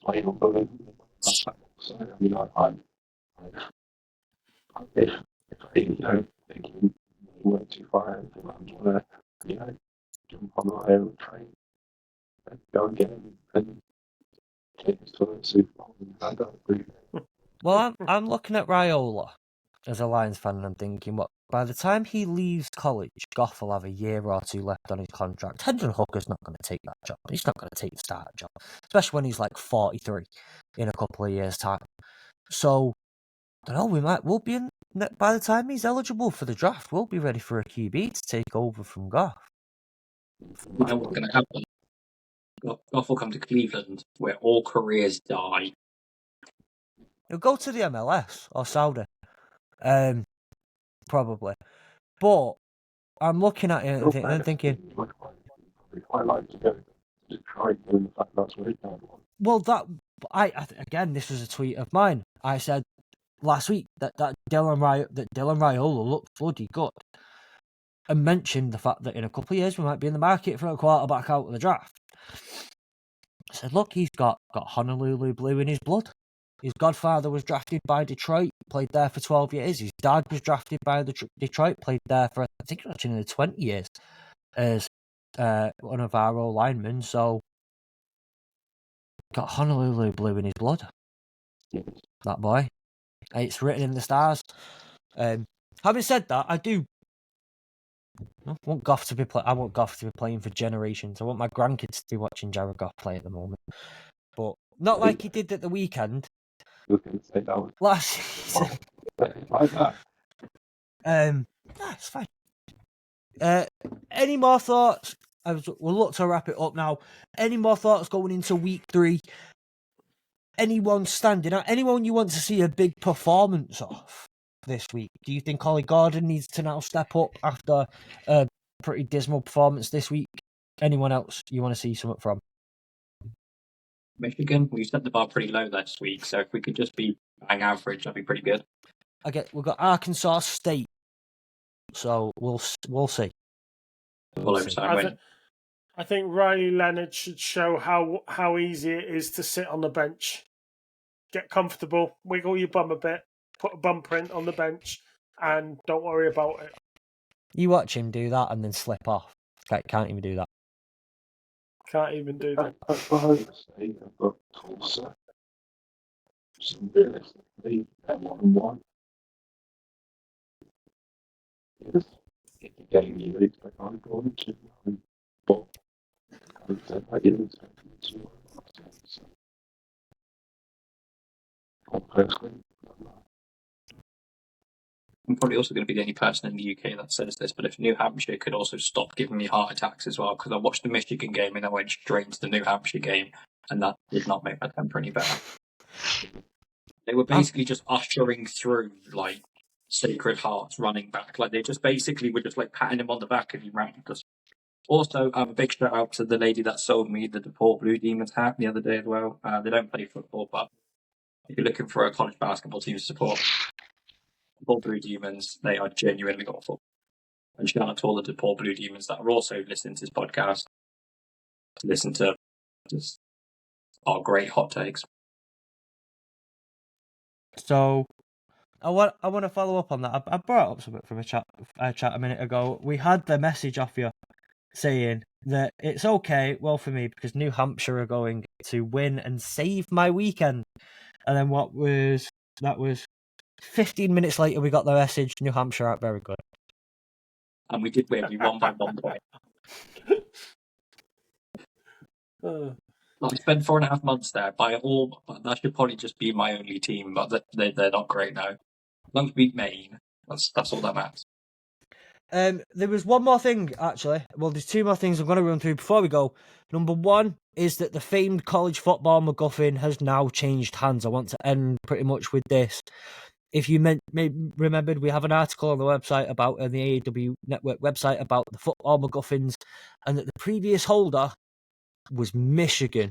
playing unbelievable. So, I mean, if I, think he went too far, I want to, jump on the rail train and go and get him and take us to the Super Bowl. I don't agree. Well, I'm looking at Raiola as a Lions fan, and I'm thinking, what? By the time he leaves college, Goff will have a year or two left on his contract. Hendon Hooker's not going to take that job. He's not going to take the starter job, especially when he's like 43 in a couple of years' time. So, I don't know. We'll be in by the time he's eligible for the draft. We'll be ready for a QB to take over from Goff. You know what's going to happen? Goff will come to Cleveland, where all careers die. He'll go to the MLS or Saudi, probably. But I'm looking at it and thinking, I'd quite like to go to Detroit, given the fact that's where he got one. well, again, this was a tweet of mine. I said last week that Dylan Raiola looked bloody good, and mentioned the fact that in a couple of years we might be in the market for a quarterback out of the draft. I said, look, he's got Honolulu blue in his blood. His godfather was drafted by Detroit, played there for 12 years. His dad was drafted by Detroit, played there for, I think, actually 20 years as one of our old linemen. So, got Honolulu blue in his blood. That boy. It's written in the stars. Having said that, I want Goff to be I want Goff to be playing for generations. I want my grandkids to be watching Jared Goff play at the moment, but not like he did at the weekend. I was going to say that was Last season. like that. It's fine. Any more thoughts? We'll look to wrap it up now. Any more thoughts going into week 3? Anyone standing out? Anyone you want to see a big performance of this week? Do you think Ollie Gordon needs to now step up after a pretty dismal performance this week? Anyone else you want to see something from? Michigan, we set the bar pretty low this week, so if we could just be bang average, that'd be pretty good. We've got Arkansas State, so we'll see. Full overtime win. I think Riley Leonard should show how easy it is to sit on the bench. Get comfortable, wiggle your bum a bit, put a bum print on the bench, and don't worry about it. You watch him do that and then slip off. Can't even do that. Can't even do that. Oklahoma State have got Tulsa. So realistically, at 1-1. Yes, it's a game you would expect I'm going to, but I didn't expect them to. So, personally, I'm probably also going to be the only person in the UK that says this, but if New Hampshire could also stop giving me heart attacks as well, because I watched the Michigan game and I went straight into the New Hampshire game, and that did not make my temper any better. They were basically just ushering through, like, Sacred Hearts running back. Like, they just basically were just, like, patting him on the back and he ran. Just Also, a big shout out to the lady that sold me the DePaul Blue Demons hat the other day as well. They don't play football, but if you're looking for a college basketball team to support, DePaul Blue Demons, they are genuinely awful. And shout out to all the DePaul Blue Demons that are also listening to this podcast to listen to just our great hot takes. So, I want to follow up on that. I brought up something from a chat a minute ago. We had the message off you saying that it's okay, well, for me, because New Hampshire are going to win and save my weekend. And then that was 15 minutes later, we got the message, New Hampshire aren't very good. And we did win. We won by 1 point. I spent 4.5 months there. That should probably just be my only team, but they're not great now. As long as we beat Maine, that's all that matters. There was one more thing, actually. Well, there's two more things I'm going to run through before we go. Number one is that the famed college football MacGuffin has now changed hands. I want to end pretty much with this. If you remembered, we have an article on the website about the AEW Network website about the football MacGuffins, and that the previous holder was Michigan.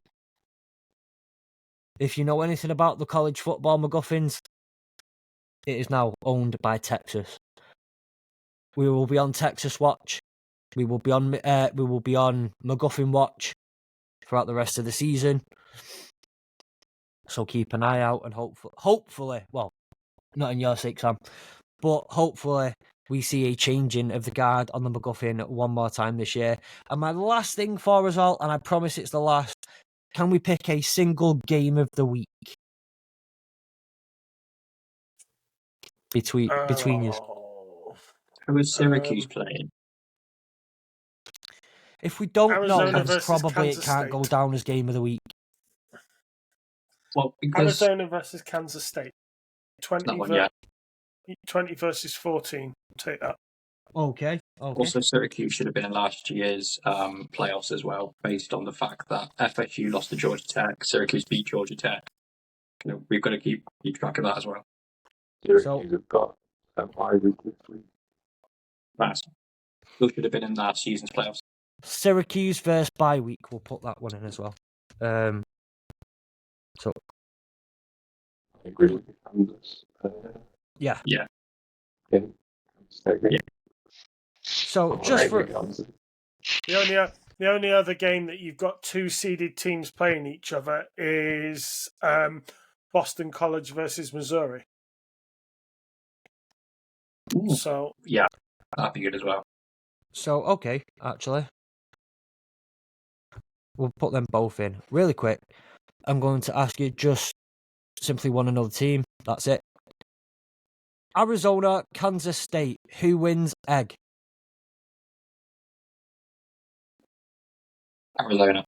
If you know anything about the college football MacGuffins, it is now owned by Texas. We will be on Texas Watch. We will be on MacGuffin Watch throughout the rest of the season. So keep an eye out, and hopefully, well, not in your sake, Sam, but hopefully we see a changing of the guard on the MacGuffin one more time this year. And my last thing for us all, and I promise it's the last, can we pick a single game of the week between you? Who is Syracuse playing? If we don't Arizona know, versus probably Kansas it can't State. go down as game of the week. Well, because Arizona versus Kansas State. 20 versus 14. Take that. Okay. Also, Syracuse should have been in last year's playoffs as well, based on the fact that FSU lost to Georgia Tech, Syracuse beat Georgia Tech. We've got to keep track of that as well. Syracuse have got a bye week this week. Who should have been in last season's playoffs? Syracuse versus bye week. We'll put that one in as well. So I agree with Kansas. yeah. Yeah. So just for The only other game that you've got two seeded teams playing each other is Boston College versus Missouri. Ooh. So yeah, that'd be good as well. So okay, actually, we'll put them both in really quick. I'm going to ask you just simply one another team. That's it. Arizona, Kansas State. Who wins? Egg. Arizona.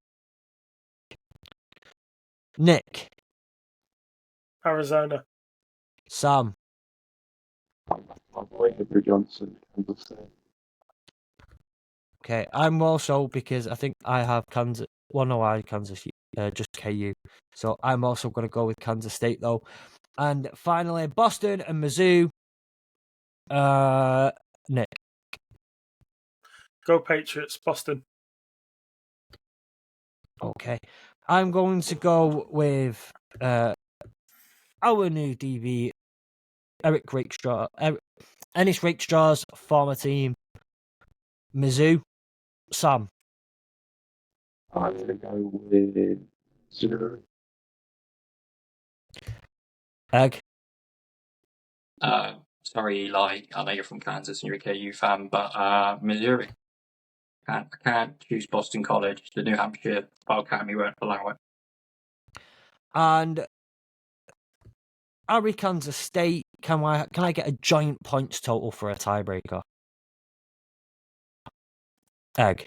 Nick. Arizona. Sam. My boy Henry Johnson, Kansas State. Okay, I'm also, because I think I have Kansas. Well, no, I have Kansas, just KU. So I'm also going to go with Kansas State though. And finally, Boston and Mizzou. Nick. Go Patriots, Boston. Okay, I'm going to go with our new DB, Ennis Rakestraw's former team, Mizzou. Sam. I'm going to go with Missouri. Egg. Sorry, Eli. I know you're from Kansas and you're a KU fan, but Missouri. I can't choose Boston College. The New Hampshire Football Academy won't allow it. And Ari Kansas State. Can I get a joint points total for a tiebreaker? Egg.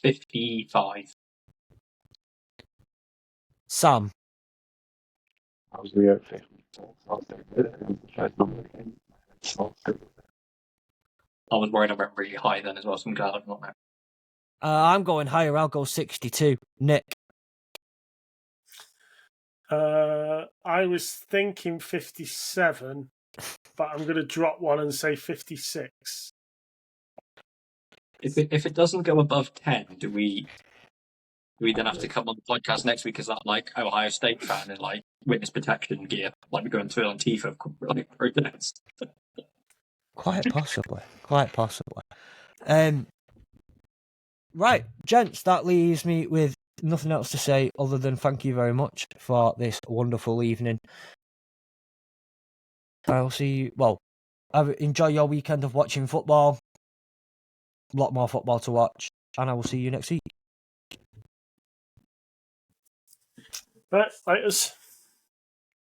55. Sam. I was going to go 54. So I'll take it. The first number again. I was worried I went really high then as well, so I'm glad I'm not there. I'm going higher. I'll go 62. Nick. I was thinking 57, but I'm going to drop one and say 56. If it doesn't go above 10, do we then have to come on the podcast next week as that like Ohio State fan in like witness protection gear, like we go into it on Tifa, like protest? Quite possibly. Quite possibly. Right, gents, that leaves me with nothing else to say other than thank you very much for this wonderful evening. I'll see you. Well, enjoy your weekend of watching football. A lot more football to watch, and I will see you next week. Right, laters.